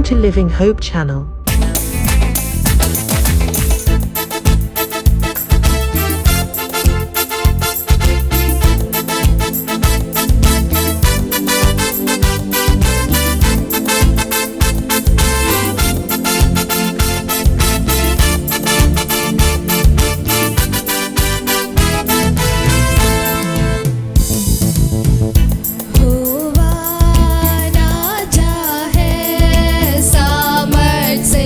Welcome to Living Hope channel. राजा है सामर्थ से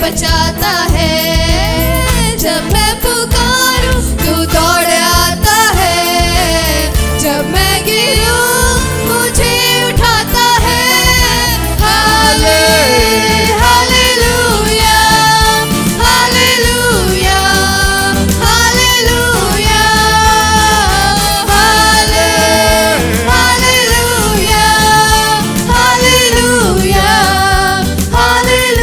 बचाता है। जब मैं पुकारूं तू दौड़ आता है, जब मैं गिरूं मुझे उठाता है। हाले हालेलुया हालेलुया हालेलुया हाले हालेलुया हालेलुया हालेलुया।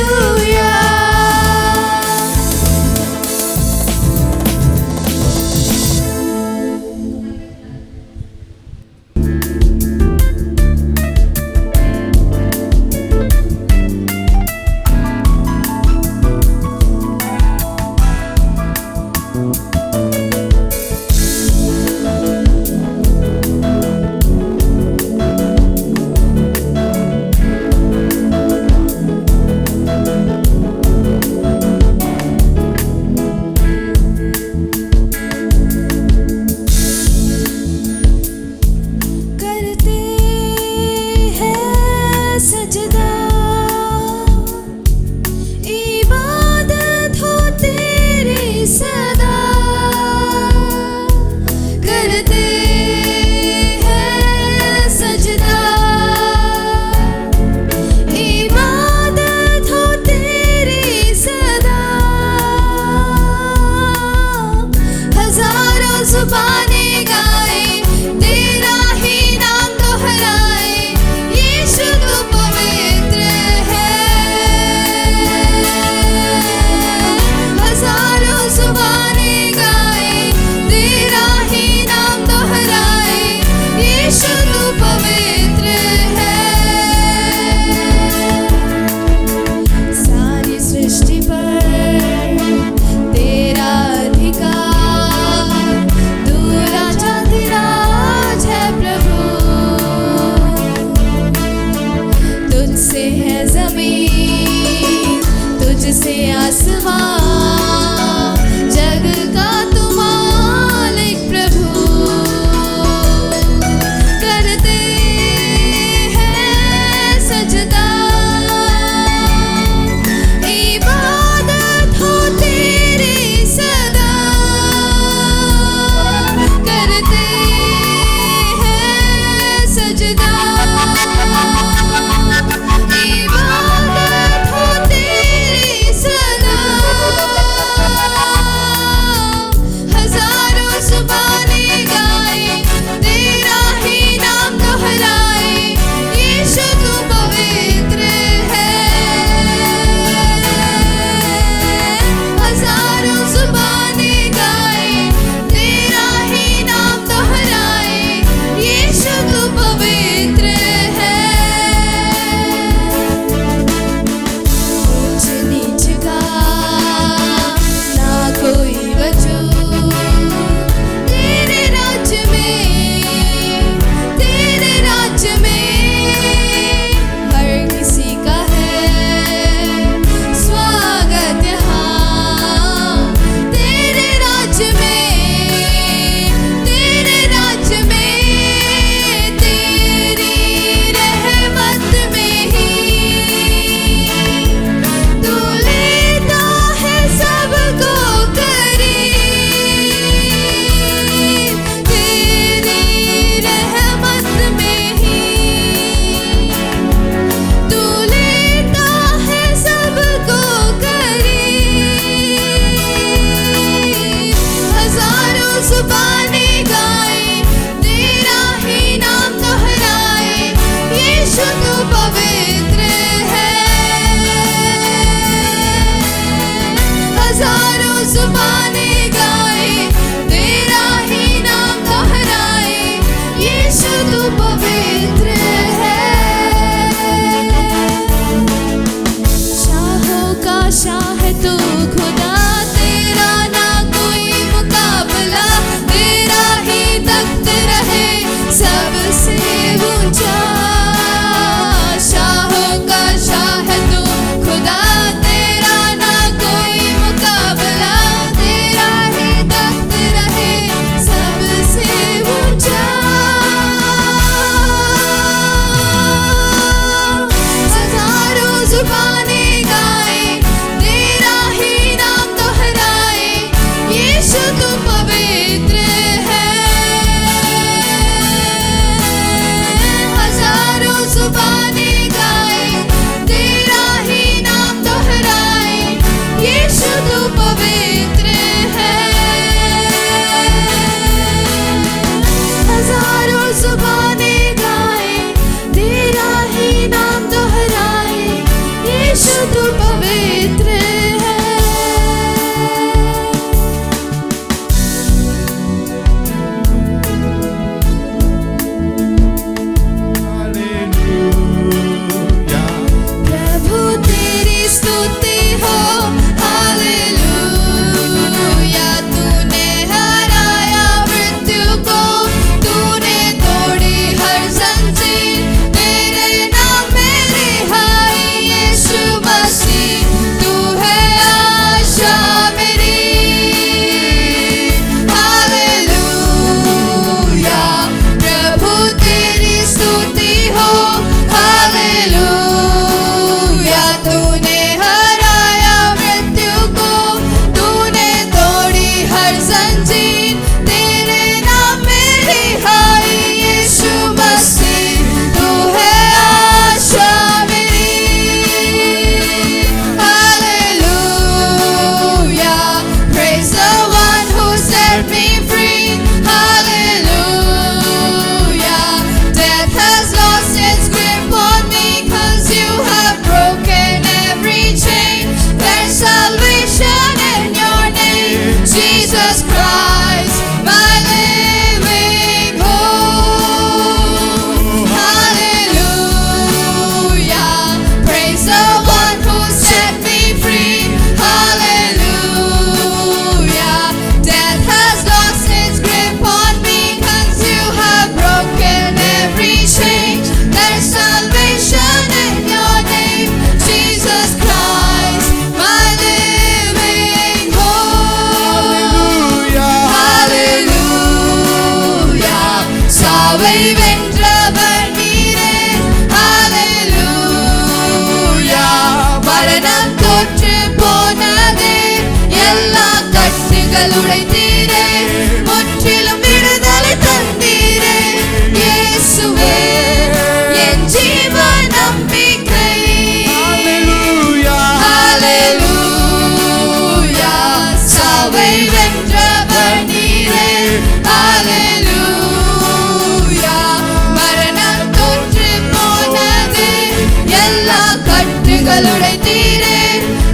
கட்டுகள் உடைத்தீரே,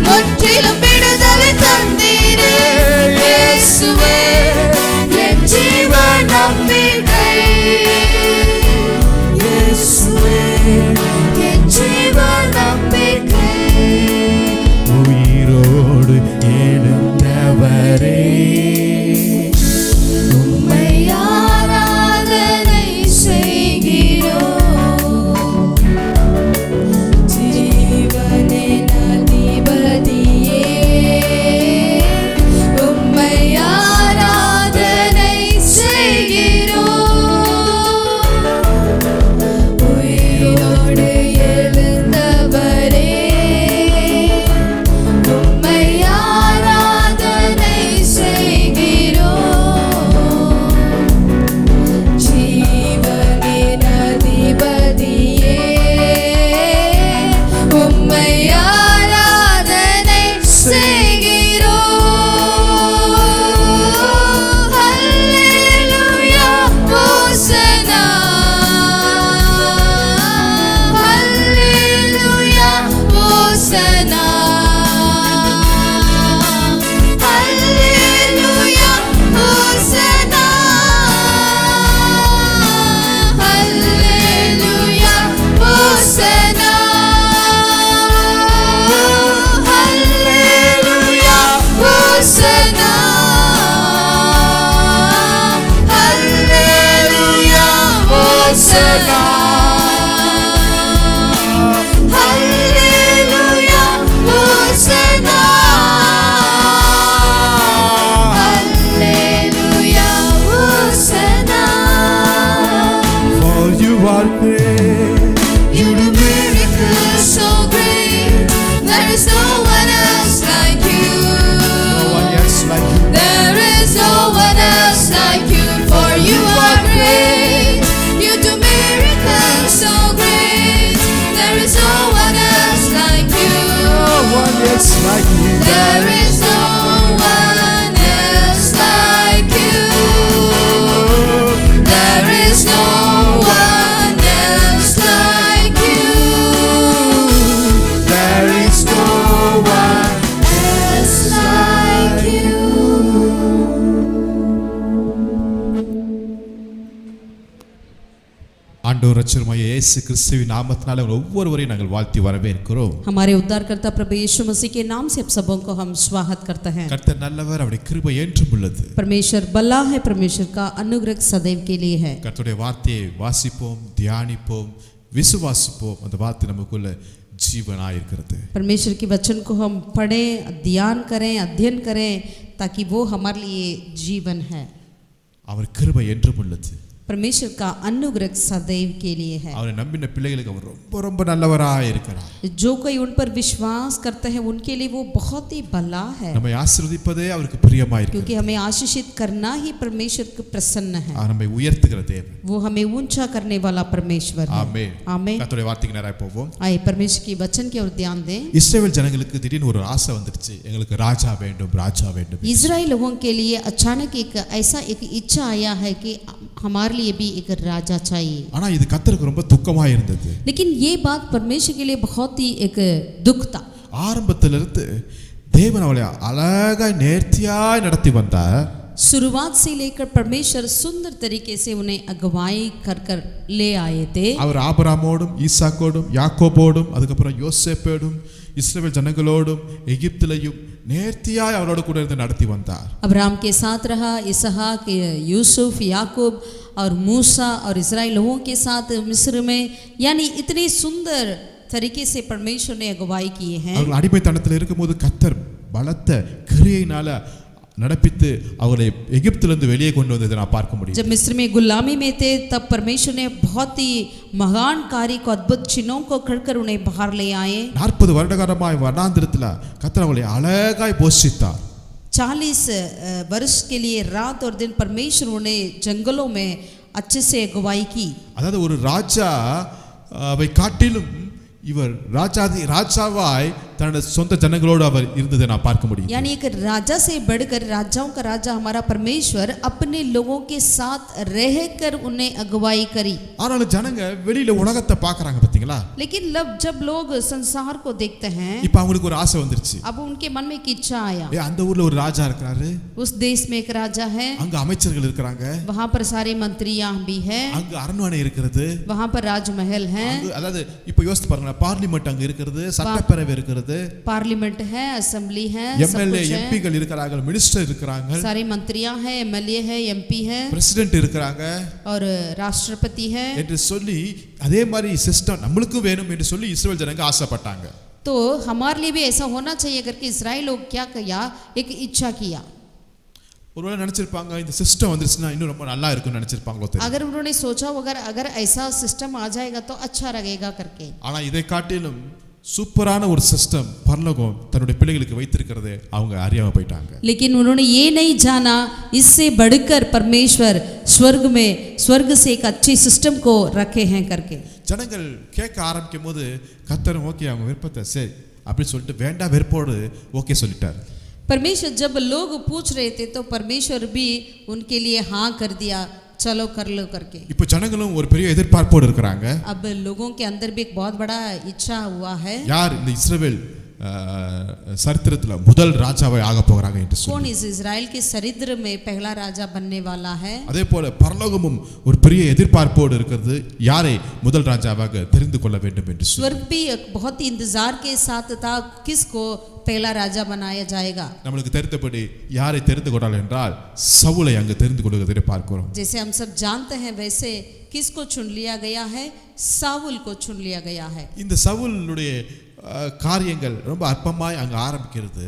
முற்றிலும் விடுதலை தந்தீரே. இயேசுவே என் ஜீவ நம்பிக்கை, இயேசுவே என் ஜீவ நம்பிக்கை. உயிரோடு எழுந்தவரே, உம்மை ஆராதனை செய்கிறோம். ஜீவனின் அதிபதியே, உம்மை ஆராதனை செய்கிறோம். உயிரோடு எழுந்தவரே, உம்மை ஆராதனை செய்கிறோம். ஜீவனின் அதிபதியே, உம்மை ஆராதனை செய்கிறோம். ஹல்லேலூயா ஹோசனா, ஹல்லேலூயா ஹோசனா, ஹல்லேலூயா ஹோசனா, ஹல்லேலூயா ஹோசனா, ஹல்லேலூயா ஹோசனா, ஹல்லேலூயா ஹோசனா, ஹல்லேலூயா ஹோசனா, ஹல்லேலூயா ஹோசனா. for you are great, You do miracles so great, there is no one else like you. no one else like you. There is no one else like you, for you are great. You do miracles so great, there is no one else like you. No one else like you. There is no one else like you. There is no one else like you. There is no one. Else like you. ஆண்டவர் ரட்சகருமாகிய இயேசு கிறிஸ்துவின் நாமத்தினாலே ஒவ்வொருவரையும் நாங்கள் வாழ்த்தி வரவேற்கிறோம். हमारे उद्धारकर्ता प्रभु यीशु मसीह के नाम से आप सबों को हम स्वागत करते हैं। கர்த்தர் நல்லவர், அவருடைய கிருபை என்றும் உள்ளது. परमेश्वर भला है, परमेश्वर का अनुग्रह सदैव के लिए है। கர்த்தருடைய வார்த்தையை வாசிப்போம், தியானிப்போம், விசுவாசிப்போம். அந்த வார்த்தை நமக்குள்ள ஜீவனாய் இருக்கிறது. परमेश्वर के वचन को हम पढ़ें, ध्यान करें, अध्ययन करें, ताकि वो हमारे लिए जीवन है। அவர் கிருபை என்றும் உள்ளது. परमेश्वर का अनुग्रह सदैव के लिए है। அவரை நம்பின பிள்ளைகளுக்கு அவர் ரொம்ப ரொம்ப நல்லவராய் இருக்கிறார். जो कोई उन पर विश्वास करता है उनके लिए वो बहुत ही भला है, நம்மை ஆசீர்வதிப்பதே அவருக்கு பிரியமாய் இருக்கிறது. क्योंकि हमें आशीषित करना ही परमेश्वर को प्रसन्न है। அவர் நம்மை உயர்த்துகிற தேவன். वो हमें ऊंचा करने वाला परमेश्वर है। ஆமென். आमीन। கர்த்தருடைய வார்த்தைக்கு நேராக போவோம். आइए परमेश्वर की वचन की ओर ध्यान दें। இஸ்ரவேல் ஜனங்களுக்கு திடீர்னு ஒரு ஆசை வந்துருச்சு, எங்களுக்கு ராஜா வேண்டும், ராஜா வேண்டும். इजराइल लोगों के लिए अचानक एक ऐसा एक इच्छा आया है कि हमारे लिए भी एक राजा चाहिए। ஆனா இது கர்த்தருக்கு ரொம்ப துக்கமா இருந்தது. लेकिन ये बात परमेश्वर के लिए बहुत ही एक दुख था। ஆரம்பத்திலிருந்து தேவன் அவளை அழகாய் நேர்த்தியாய் நடத்தி வந்தார். शुरुआत से लेकर परमेश्वर सुंदर तरीके से उन्हें अगुवाई कर कर ले आए थे। அவர் ஆபிரகாமோடும் ஈசாக்கோடும் யாக்கோபோடும் அதுக்கப்புறம் யோசேப்போடும் இஸ்ரவேல் ஜனங்களோடும் எகிப்திலையும் நேர்த்தியாய் அவரோட கூட இருந்து நடத்தி வந்தார். अब्राहम के साथ रहा, इसहाक, यूसुफ, याकूब और मूसा और इस्राएल लोगों के साथ मिस्र में, यानी इतने सुंदर तरीके से परमेश्वर ने अगुवाई किए हैं। அவர்கள் அடிமைத்தனத்தில் இருக்கும்போது கர்த்தர் பலத்த கிரியையினால நடப்பித்து அவரை எகிப்திலிருந்து வெளியே கொண்டு வந்ததை நான் பார்க்க முடியும். जब मिस्र में गुलामी में थे तब परमेश्वर ने बहुत ही महान कार्य को, अद्भुत चिन्हों को करकर उन्हें बाहर ले आए। 40 வருடகாலமாய் வனாந்திரத்தில் கர்த்தர் அவளை அழகாய் போஷித்தார். 40 वर्ष के लिए रात और दिन परमेश्वर उन्हें जंगलों में अच्छे से अगुवाई की। அதாவது ஒரு ராஜா அவை காட்டிலும் இவர் ராஜாவாய் தன்னுடைய சொந்த ஜனங்களோடு அவர் இருந்ததை நான் பார்க்க முடியும். यानी एक राजा से बढ़कर राजाओं का राजा हमारा परमेश्वर अपने लोगों के साथ रहकर उन्हें अगुवाई करी. ஆனாலும் ஜனங்க வெளியில உலகத்தை பார்க்கறாங்க பாத்தீங்களா? लेकिन जब लोग संसार को देखते हैं, இப்போ அவங்களுக்கு ஒரு ஆசை வந்துருச்சு. अब उनके मन में एक इच्छा आया. அந்த ஊர்ல ஒரு ராஜா இருக்காரு, उस देश में एक राजा है, அங்க அமைச்சர்கள் இருக்காங்க, वहां पर सारे मंत्रियां भी हैं, அங்க அரண்மனை இருக்குது, वहां पर राजमहल है, அதாவது இப்போ யோசித்து பாருங்க, பார்லிமென்ட் அங்க இருக்குது, சட்டப்பேரவை இருக்குது, पार्लियामेंट है, असेंबली है, எம்எல்ஏ எம்பிகள் இருக்காங்க, மினிஸ்டர் இருக்காங்க, सारे मंत्रियां हैं, एमएलए है, एमपी है, பிரசிடென்ட் இருக்காங்க और राष्ट्रपति है என்று சொல்லி அதே மாதிரி சிஸ்டம் நம்மளுக்கும் வேணும் என்று சொல்லி இஸ்ரவேல் ஜனங்க ஆசைப்பட்டாங்க. तो हमारे लिए भी ऐसा होना चाहिए करके इस्राएल लोग क्या किया, एक इच्छा किया. ஒருவேளை நினைச்சிருப்பாங்க இந்த சிஸ்டம் வந்துருச்சுன்னா இன்னும் ரொம்ப நல்லா இருக்கும்னு நினைச்சிருப்பாங்களோ தெரியும். अगर उन्होंने सोचा अगर ऐसा सिस्टम आ जाएगा तो अच्छा लगेगा करके. ஆனா இதை காட்டிலும் சூப்பரான ஒரு சிஸ்டம் பரலோகம் தன்னுடைய பிள்ளைகளுக்கு வைத்திருக்கிறதே அவங்க அறியாம போயிட்டாங்க. लेकिन उन्होंने ये नहीं जाना इससे बढ़कर परमेश्वर स्वर्ग से एक अच्छी सिस्टम को रखे हैं करके. ஜனங்கள் கேட்க ஆரம்பிக்கும் போது கர்த்தர் ஓகே அவங்க விருப்பத்தை சரி அப்படி சொல்லிட்டு வேண்டாம் வெறுப்போடு ஓகே சொல்லிட்டார். परमेश्वर जब लोग पूछ रहे थे तो परमेश्वर भी उनके लिए हाँ कर दिया, चलो कर लो करके. இப்போ ஜனங்களும் ஒரு பெரிய எதிர்பார்ப்போடு இருக்காங்க. अब लोगों के अंदर भी एक बहुत बड़ा इच्छा हुआ है, யார் இந்த இஸ்ரவேல் சரித்திரத்துல முதல் ராஜாவை ஆக போகிறாங்க என்று சொல்லி. कौन इस इजराइल के चरित्र में पहला राजा बनने वाला है. அதே போல பரலோகமும் ஒரு பெரிய எதிர்பார்ப்போடு இருக்கிறது, யாரை முதல் ராஜாவாக தெரிந்து கொள்ள வேண்டும் என்று சொல்லி. स्वर्ग भी एक बहुत ही इंतजार के साथ था किसको पहला राजा बनाया जाएगा. நம்மளுக்கு தெரிந்தபடி யாரை தெரிந்து கொண்டால் என்றால் சவுலை அங்கு தெரிந்து கொள்வதை பார்க்கிறோம். जैसे हम सब जानते हैं वैसे किसको चुन लिया गया है, साउल को चुन लिया गया है. இந்த சவுலுடைய காரியங்கள் ரொம்ப அற்பமாய் அங்க ஆரம்பிக்கிறது.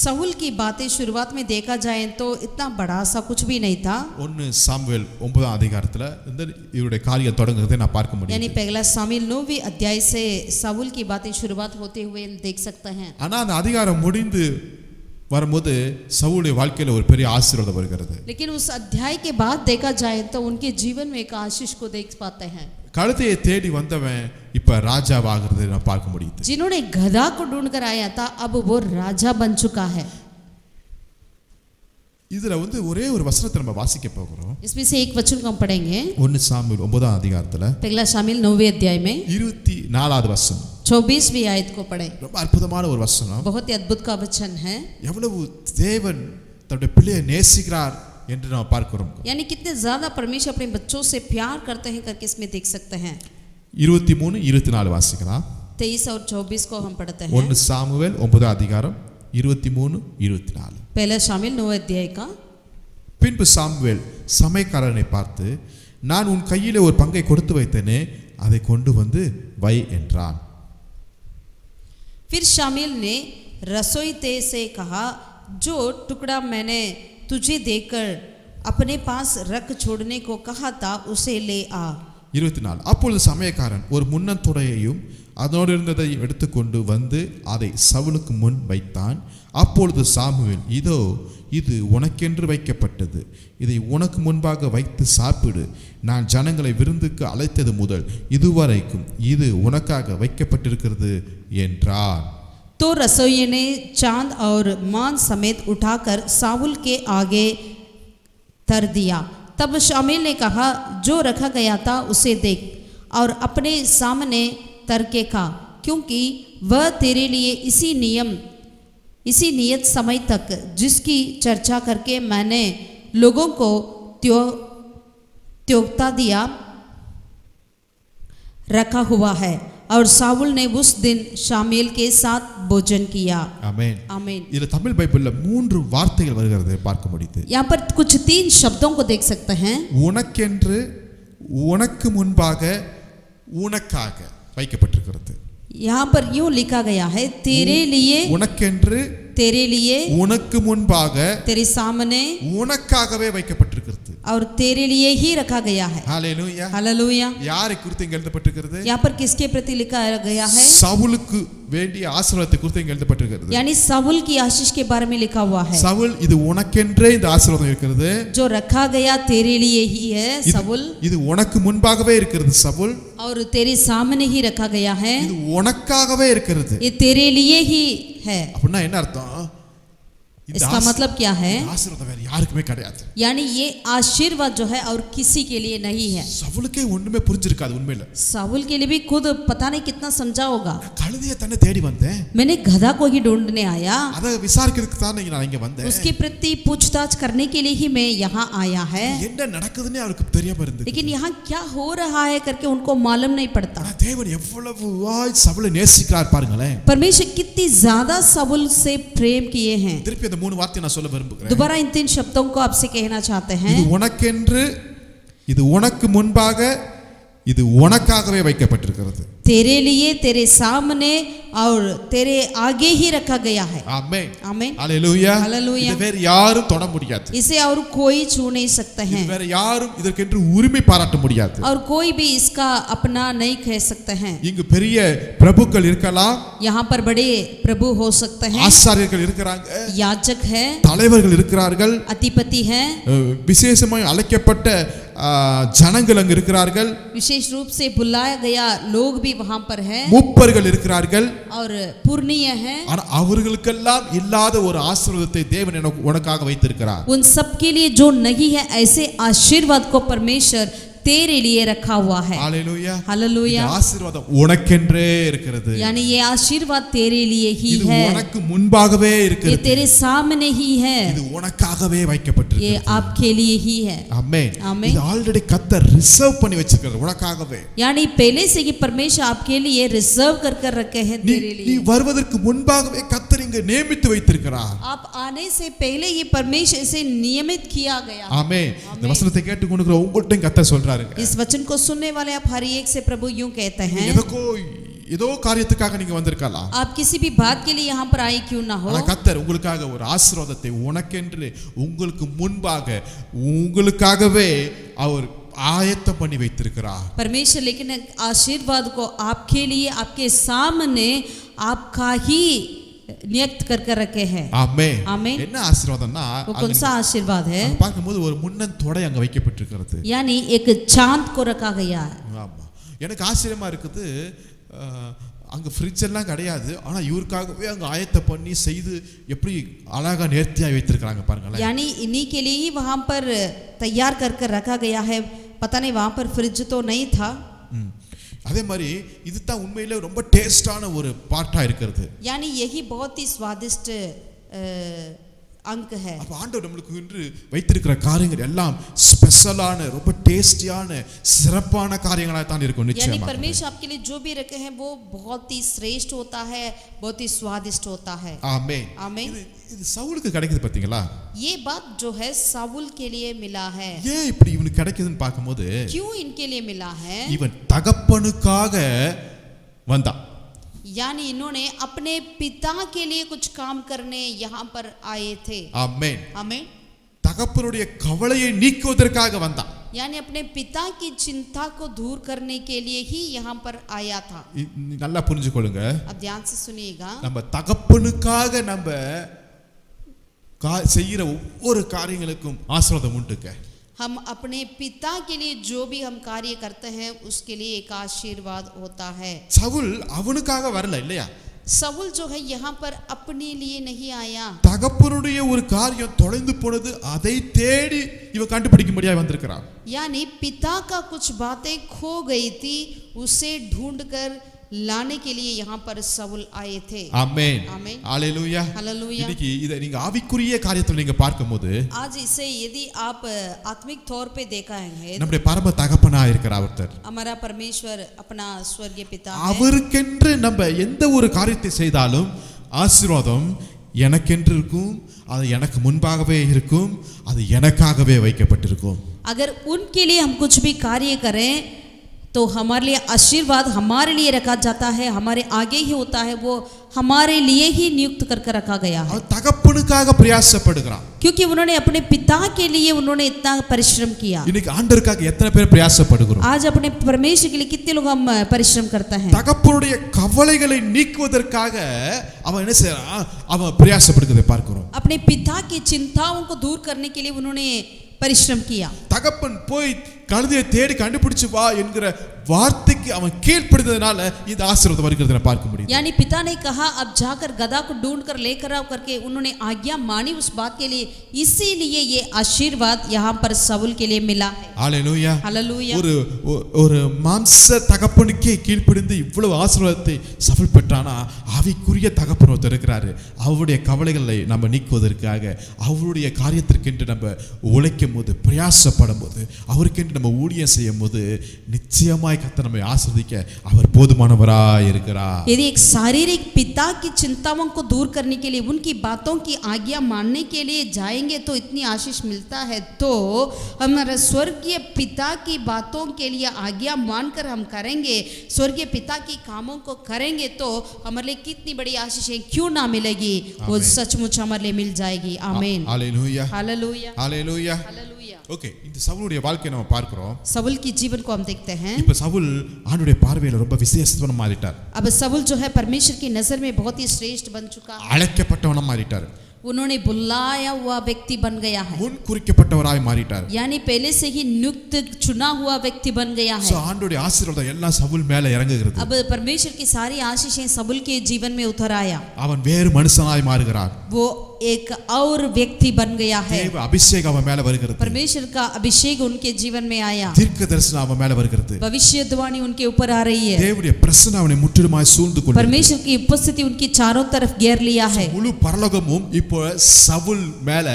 साउल की बातें शुरुआत में देखा जाए तो इतना बड़ा सा कुछ भी नहीं था. 1 சாமுவேல் 9ஆம் அதிகாரத்துல இந்த இவருடைய காரியம் தொடங்குறதை நான் பார்க்க முடியும். यानी पहला शामिल 9वीं अध्याय से साउल की बातें शुरुआत होते हुए देख सकते हैं. ஆனா அந்த அதிகாரம் முடிந்து வரும்போது சவுலுடைய வாழ்க்கையில ஒரு பெரிய ஆசீர்வாதம் வருகிறது. लेकिन उस अध्याय के बाद देखा जाए तो उनके जीवन में एक आशीष को देख पाते हैं. கழுதையை தேடி வந்தவன் இப்ப ராஜாவாகிறதை நான் பார்க்க முடியுது. जिन्होंने गधा को ढूंढ कर आया था अब वो राजा बन चुका है. இதுல ஒரே ஒரு வசனத்தை நம்ம வாசிக்க போகிறோம். इसमें से एक वचन को हम पढ़ेंगे. 1 சாமுவேல் 9ஆம் அதிகாரத்துல पहला शामिल 9वें अध्याय में 24வது வசனம் 24वीं आयत को पढ़े. ரொம்ப அற்புதமான ஒரு வசனம். बहुत ही अद्भुत का वचन है. எவ்வளவு தேவன் தன்னுடைய பிள்ளையை நேசிக்கிறார் என்று நாம் பார்க்கிறோம். यानी कितने ज्यादा परमेश्वर अपने बच्चों से प्यार करते हैं करके इसमें देख सकते हैं. 23 24 வாசிக்கலாம். 23 और 24 को हम पढ़ते हैं. 1 சாமுவேல் 9ஆம் அதிகாரம் 23 24. पहला शामिल 9 अध्याय का. பின்பு சாமுவேல் சமையல்காரனை பார்த்து, நான் உன் கையிலே ஒரு பங்கை கொடுத்து வைத்தேனே, அதை கொண்டு வந்து வை என்றான். फिर शामिल ने रसोई ते से कहा, जो टुकड़ा मैंने तुझे देकर अपने पास रख छोड़ने को कहा था उसे ले आ. 24. அப்பொழுது சமையல்காரன் ஒரு முன்னந்தொடையையும் அதனோடு இருந்ததை எடுத்துக்கொண்டு வந்து அதை சவுலுக்கு முன் வைத்தான். அப்பொழுது சாமுவேல், இதோ இது உனக்கென்று வைக்கப்பட்டது, இதை உனக்கு முன்பாக வைத்து சாப்பிடு. நான் ஜனங்களை விருந்துக்கு அழைத்தது முதல் இதுவரைக்கும் இது உனக்காக வைக்கப்பட்டிருக்கிறது என்றார். तो रसोइये ने चांद और मान समेत उठाकर साउल के आगे धर दिया. तब शामिल ने कहा, जो रखा गया था उसे देख और अपने सामने तर के खा, क्योंकि वह तेरे लिए इसी नियत समय तक जिसकी चर्चा करके मैंने लोगों को त्योगता दिया रखा हुआ है. और साउल ने उस दिन शामिल के साथ भोजन किया. आमेन. आमीन. இதுல தமிழ் பைபிள்ல 3 வார்த்தைகள் வருகிறது பார்க்க முடியுது. यहाँ पर कुछ 3 शब्दों को देख सकते हैं. உனக்கென்று, உனக்கு முன்பாக, உனக்காக வைக்கப்பட்டிருக்கிறது. यहाँ पर यूं लिखा गया है, तेरे लिए, உனக்கென்று, तेरे लिए, உனக்கு முன்பாக, तेरे सामने, உனக்காகவே வைக்கப்பட்டிருக்கிறது. और तेरे लिए ही रखा गया है. ஹalleluya. हालेलुया. யாரை குறித்து இங்க எழுதப்பட்டிருக்கிறது? यहाँ पर किसके प्रति लिखा गया है? சவுலுக்கு வேண்டிய ஆசீர்வாதத்தை குறித்து இங்கே எழுதப்பட்டிருக்கிறது. यानी साउल की आशीष के बारे में लिखा हुआ है. சவுல் இது உனக்கென்றே இந்த ஆசீர்வாதம் இருக்கிறது. जो रखा गया तेरे लिए ही है साउल. இது உனக்கு முன்பாகவே இருக்கிறது சவுல். और तेरे सामने ही रखा गया है. இது உனக்காகவே இருக்கிறது. ये तेरे लिए ही है. அப்படின்னா என்ன அர்த்தம்? इसका मतलब क्या है? ஆசீர்வாதம் வேற யாருக்குமே கிடையாது. यानी ये आशीर्वाद जो है और किसी के लिए नहीं है. சவுலுக்கே ஒண்ணுமே புரிஞ்சிருக்காது உண்மையில. साउल के लिए भी खुद पता नहीं कितना समझा होगा. கழுதையை தன்னை தேடி வந்தேன். मैंने गधा को ही ढूंढने आया. அத விசாரிக்கிறதுக்கு தான் நான் இங்க வந்தேன். उसके प्रति पूछताछ करने के लिए ही मैं यहाँ आया है. என்ன நடக்குதுன்னே அவருக்கு தெரியாம இருந்தது. लेकिन यहाँ क्या हो रहा है करके उनको मालूम नहीं पड़ता. தேவன் எவ்வளவு சவுலை நேசிக்கிறார் பாருங்களேன். परमेश्वर कितनी ज्यादा साउल से प्रेम किए हैं. திருப்பி அந்த மூணு வார்த்தை நான் சொல்ல விரும்புகிறேன். दोबारा इन 3 शब्दों को आपसे कहना चाहते हैं. இது உனக்கென்று, இது உனக்கு முன்பாக, இது உனக்காகவே வைக்கப்பட்டிருக்கிறது. तेरे लिए, तेरे सामने और तेरे आगे ही रखा गया है. ஆமென். आमीन. ஹalleluya. हालेलुया. இது வேற யாரும் தொட முடியாது. इसे और कोई छू नहीं सकते हैं. வேற யாரும் இதற்கென்று உரிமை பாராட்ட முடியாது. और कोई भी इसका अपना नहीं कह सकते हैं. இங்கு பெரிய பிரபுக்கள் இருக்கலாம். यहाँ पर बड़े प्रभु हो सकते हैं. ஆசாரியர்கள் இருக்கிறாங்க. याजक है. தலைவர்கள் இருக்கிறார்கள். अधिपति है. விசேஷமாய் அழைக்கப்பட்ட ஜனங்கள் அங்கு இருக்கிறார்கள். विशेष रूप से बुलाया गया लोग भी वहां पर है. மூப்பர்கள் இருக்கிறார்கள். और पूर्णीय है. ஆனா அவர்களுக்கெல்லாம் இல்லாத ஒரு ஆசீர்வாதத்தை தேவன் உனக்காக வைத்திருக்கிறார். उन सब के लिए जो नहीं है ऐसे आशीर्वाद को परमेश्वर तेरे लिए रखा हुआ है. हालेलुया. हालेलुया. ஆசீர்வாதம் உனக்கென்றே இருக்கிறது. यानी ये आशीर्वाद तेरे लिए ही இது है. உனக்கு முன்பாகவே இருக்கிறது. ये तेरे सामने ही है. இது உனக்காகவே வைக்கப்பட்டிருக்கிறது. ये आपके लिए ही है. ஆமென். आमीन. இது ஆல்ரெடி கர்த்தர் ரிசர்வ் பண்ணி வச்சிருக்கிறார் உனக்காகவே. यानी पहले से ही परमेश्वर आपके लिए रिजर्व कर रखे हैं तेरे நீ लिए. வருவதற்கு முன்பாகவே கர்த்தர் இங்க நியமித்து வைத்திருக்கிறார். आप आने से पहले ही परमेश्वर इसे नियमित किया गया. ஆமென். இந்த வசனத்தை கேட்டுக்கொண்டிருக்கிற உங்கள்கிட்ட கர்த்தர் சொல்றாரு. इस वचन को सुनने वाले आप हर एक से प्रभु यूं कहते हैं. ஏதோ காரியத்துக்காக நீங்க வந்திருக்கலாம். आप किसी भी बात के लिए यहाँ पर आए क्यों ना हो. ஆனா கர்த்தர் உங்களுக்காக ஒரு ஆசீர்வாதத்தை உனக்கென்று உங்களுக்கு முன்பாக உங்களுக்காகவே அவர் ஆயத்தம் பண்ணி வைத்திருக்கிறார். परमेश्वर लेकिन आशीर्वाद को आपके लिए आपके सामने आपका ही नियुक्त कर रखे हैं. ஆமென். आमीन. என்ன ஆசீர்வாதம்னா वो कौन सा आशीर्वाद है. பார்க்கும்போது ஒரு முன்னன் தொடை அங்க வைக்கப்பட்டிருக்கிறது. यानी एक चांद को रखा गया है. ஆமா. எனக்கு ஆச்சரியமா இருக்குது. அங்க ஃப்ரிட்ஜ் எல்லாம் கிடையாது. ஆனா இவருக்காகவே அங்க ஆயத்தம் பண்ணி செய்து எப்படி அழகா நேர்த்தியா வைத்திருக்காங்க பாருங்களேன். यानी इन्हीं के लिए ही वहां पर तैयार कर रखा गया है. पता नहीं वहां पर फ्रिज तो नहीं था. அதே மாதிரி இதுதான் உண்மையிலே ரொம்ப டேஸ்டான ஒரு பாட்டா இருக்கிறது. यानी यही बहुत ही स्वादिष्ट अंक है. அப்ப ஆண்டவர் நமக்கு இன்று வைத்திருக்கிற காரியங்கள் எல்லாம் ஸ்பெஷலான ரொம்ப டேஸ்டியான சிறப்பான காரியங்களா தான் இருக்கும் यानी நிச்சயமா. परमेश्वर आपके लिए जो भी रखे हैं वो बहुत ही श्रेष्ठ होता है, बहुत ही स्वादिष्ट होता है. ஆமென். आमीन. இது சவுலுக்கு கிடைக்குது பாத்தீங்களா? ये बात जो है साउल के लिए मिला है. ஏன் இப்படி இவனுக்கு கிடைக்குதுன்னு பார்க்கும்போது क्यों इनके लिए मिला है. இவன் தகப்பனுக்காக வந்தான். यानी इन्होंने अपने पिता के लिए कुछ काम करने यहाँ पर आए थे. ஆமென். आमीन. தகப்பனுடைய கவலையை நீக்குவதற்காக வந்தான். यानी अपने पिता की चिंता को दूर करने के लिए ही यहाँ पर आया था. நல்லா புரிஞ்சுக்கொள்ளுங்க. अब ध्यान से सुनिएगा. நம்ம தகப்பனுக்காக நம்ம செய்யற ஒவ்வொரு காரியங்களுக்கும் ஆசீர்வாதம் உண்டுங்க. हम अपने पिता के लिए जो भी हम कार्य करते हैं उसके लिए एक आशीर्वाद होता है. சவுல் அவனுக்காக வரல இல்லையா? साउल जो है यहाँ पर अपने लिए नहीं आया. தகப்பனுடைய ஒரு காரியம் தொலைந்து போனது அதை தேடி இவன் கண்டுபிடிக்கும்படியாக வந்திருக்கிறான். यानी पिता का कुछ बातें खो गई थी, उसे ढूंढकर लाने के लिए यहाँ पर साउल आए थे. ஆமென். आमीन. ஹalleluya. हालेलुया. இன்னைக்கு இதை நீங்க ஆவிக்குரிய காரியத்துல நீங்க பார்க்கும்போது आज इसे यदि आप आत्मिक तौर पे देखा है நம்முடைய பரம தகப்பனா இருக்கிற ஒருத்தர், हमारा परमेश्वर अपना स्वर्गीय पिता है. அவருக்கென்று நம்ம எந்த ஒரு காரியத்தை செய்தாலும் ஆசீர்வாதம் எனக்கென்று இருக்கும், அது எனக்கு முன்பாகவே இருக்கும், அது எனக்காகவே வைக்கப்பட்டிருக்கும். अगर उनके लिए हम कुछ भी कार्य करें तो हमारे लिए आशीर्वाद हमारे लिए रखा जाता है, हमारे आगे ही होता है, वो हमारे लिए ही नियुक्त करके रखा गया है, அவன் தகப்பனுக்காக பிரயாசப்படுகிறான். क्योंकि उन्होंने अपने पिता के लिए उन्होंने इतना परिश्रम किया. இன்னைக்கு ஆண்டவருக்காக எத்தனை பேர் பிரயாசப்படுகிறோம்? आज अपने परमेश्वर के लिए कितने लोग हम परिश्रम करते हैं. தகப்பனுடைய கவலைகளை நீக்குவதற்காக அவன் என்ன செய்றான்? அவன் பிரயாசப்படுகிறதை பார்க்கிறோம். अपने पिता की चिंताओं को दूर करने के लिए उन्होंने परिश्रम किया. தகப்பன் போய் கழுதையை தேடி கண்டுபிடிச்சு வா என்கிற வார்த்தைக்கு அவன் கீழ்ப்படிந்ததனால இந்த ஆசீர்வாதம் வருகிறதை பார்க்க முடியும். यानी पिता ने कहा अब जाकर गधा को ढूंढ कर लेकर आओ करके उन्होंने आज्ञा मानी उस बात के लिए, इसीलिए ये आशीर्वाद यहाँ पर शाऊल के लिए मिला है. ஹல்லேலூயா. हालेलुया. ஒரு மாம்ச தகப்பனுக்கே கீழ்ப்படிந்து இவ்வளவு ஆசீர்வாதத்தை சவுல் பெற்றானா, ஆவிக்குரிய தகப்பன் ஒருத்தர் இருக்கிறாரு. அவருடைய கவலைகளை நம்ம நீக்குவதற்காக, அவருடைய காரியத்திற்கென்று நம்ம உழைக்கும் போது, பிரயாசப்படும் போது, அவருக்கென்று நம்ம ஊழியம் செய்யும் போது நிச்சயமாய் கர்த்தர் நம்மை ஆசீர்வதிக்க அவர் போதுமானவராய் இருக்கிறார். यदि एक शारीरिक पिता की चिंताओं को दूर करने के लिए, उनकी बातों की आज्ञा मानने के लिए जाएंगे तो इतनी आशीष मिलता है, तो हमारे स्वर्गीय पिता की बातों के लिए आज्ञा मानकर हम करेंगे, स्वर्गीय पिता की कामों को करेंगे तो हमारे लिए कितनी बड़ी आशीष है, क्यों ना मिलेगी, वो सचमुच हमारे लिए मिल जाएगी. आमीन. ஹல்லேலூயா. हालेलुया. ஹல்லேலூயா. हालेलुया. ஓகே, இந்த சவுலுடைய வாழ்க்கையை நம்ம பார்க்கிறோம். शाऊल की जीवन को हम देखते हैं. இப்ப சவுல் ஆண்டவருடைய பார்வையில ரொம்ப விசேஷமான மாறிட்டார். अब शाऊल जो है परमेश्वर की नजर में बहुत ही श्रेष्ठ बन चुका है. அழைக்கப்பட்டவனா மாறிட்டார். उन्होंने बुलाया हुआ व्यक्ति बन गया है, முன் குறிக்கப்பட்டவராய் மாறிட்டார். यानी पहले से ही नियुक्त चुना हुआ व्यक्ति बन गया சோ है. ஆண்டவருடைய ஆசீர்வாதம் எல்லாம் சவுல் மேல இறங்குகிறது. अब परमेश्वर की सारी आशीषें शाऊल के जीवन में उतर आया. அவன் வேறு மனுஷனாய் மாறுகிறார். वो एक और व्यक्ति बन गया है. தேவ அபிஷேகம் அவன் மேல வருகிறது. परमेश्वर का अभिषेक उनके जीवन में आया. தீர்க்க தரிசனம் அவன் மேல வருகிறது. भविष्यवाणी उनके ऊपर आ रही है. தேவனுடைய பிரசன்னம் அவனை முற்றிலுமாய் சூழ்ந்து கொள்ளுகிறது. परमेश्वर की उपस्थिति उनकी चारों तरफ घेर लिया है. முழு பரலோகமும் இப்போ சவுல் மேல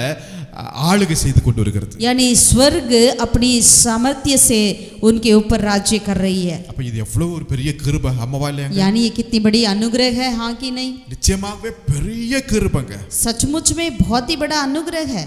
ஆளுகை செய்து கொண்டு வருகிறது. यानी स्वर्ग अपनी सामर्थ्य से उनके ऊपर राज्य कर रही है. அப்ப இது எவ்வளவு ஒரு பெரிய கிருபை அம்மாவா இல்லையா? यानी ये कितनी बड़ी अनुग्रह है, हाँ कि नहीं? நிச்சயமாகவே பெரிய கிருபைங்க. सचमुच में बहुत ही बड़ा अनुग्रह है.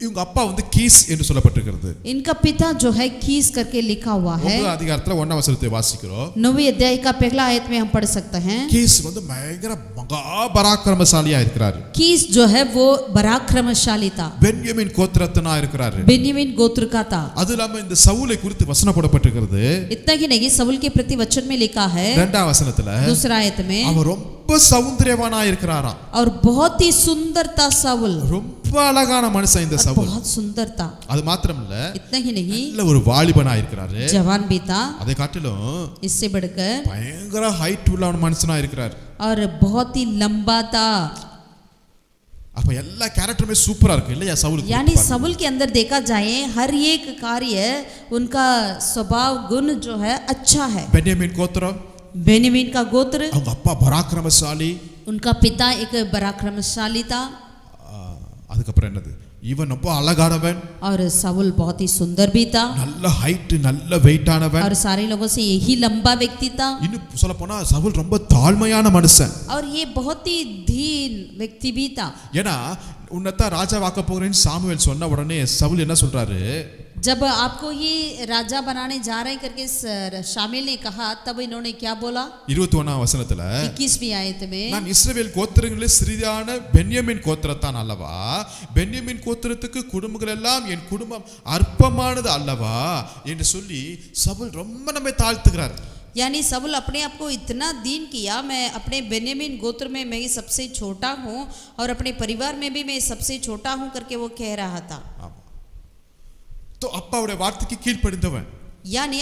இவங்க அப்பா வந்து கீஸ் என்று சொல்லப்பட்டிருக்கிறது. इनका पिता जो है कीस करके लिखा हुआ है. ஒன்றாம் அதிகாரத்துல 1ஆம் வசனத்தை வாசிக்கிறோம். 9वें अध्याय का पहला आयत में हम पढ़ सकते हैं. கீஸ் வந்து பயங்கர மகா பராக்கிரமசாலியா இருக்கிறார். कीस जो है वो पराक्रमशाली था, பென்யமீன் கோத்திரத்தனா இருக்கிறார். बेन्यामीन गोत्र का था. அது இல்லாம இந்த சவுலை குறித்து வசனம் போடப்பட்டிருக்கிறது. इतना ही नहीं, शाऊल के प्रति वचन में लिखा है 2ஆம் வசனத்துல दूसरा आयत में, அவர் ரொம்ப சௌந்தரியவானா இருக்கிறாராம். और बहुत ही सुंदर था शाऊल, ரொம்ப அழகான மனுஷன் இந்த சவுல். बहुत सुंदर था. அது மாத்திரமல்ல, इतना ही नहीं, நல்ல ஒரு வாலிபனா இருக்கிறாரு. जवान भी था. அதை காட்டிலும் इससे बढ़कर பயங்கர ஹைட் உள்ள மனுஷனா இருக்கிறார். और बहुत ही लंबा था. அப்ப எல்லா கேரக்டருமே சூப்பரா இருக்கு இல்லையா சவுலுக்கு? यानी शाऊल के अंदर देखा जाए हर एक कार्य, उनका स्वभाव गुण जो है अच्छा है. பென்யமீன் கோத்திரம், बेन्यामीन का गोत्र, அவங்க அப்பா பராக்கிரமசாலி. उनका पिता एक पराक्रमशाली था. அதுக்கப்புறம் என்னது, இவன் ரொம்ப அழகானவன், और शाऊल बहुत ही सुंदर भी था, நல்ல ஹைட், நல்ல வெயிட்டானவன். और सारे लोगों से यही लंबा व्यक्ति था. இன்னும் சொல்ல போனா சவுல் ரொம்ப தாழ்மையான மனுஷன். और ये बहुत ही दीन व्यक्ति भी था. ஏன்னா உன்னதான் ராஜாவாக்க போகிறேன்னு சாமுவேல் சொன்ன உடனே சவுல் என்ன சொல்றாரு, जब आपको ये राजा बनाने जा रहे करके शामिल ने कहा, तब इन्होंने क्या बोला? 21ஆம் வசனத்துல 21वीं आयत में, நான் இஸ்ரவேல் கோத்திரங்களில் சிறிதான பென்யமீன் கோத்திரத்தான் அல்லவா, பென்யமீன் கோத்திரத்துக்கு குடும்பங்கள் எல்லாம் என் குடும்பம் அற்பமானது அல்லவா என்று சொல்லி சவுல் ரொம்ப நம்மை தாழ்த்துகிறார். यानी शाऊल अपने आप को इतना दीन किया, मैं अपने बेन्यामीन गोत्र में मैं सबसे छोटा हूँ और अपने परिवार में भी मैं सबसे छोटा हूँ करके वो कह रहा था. तो அப்பாவுடைய வார்த்தைக்கு கீழ்ப்படிந்தவன், यानी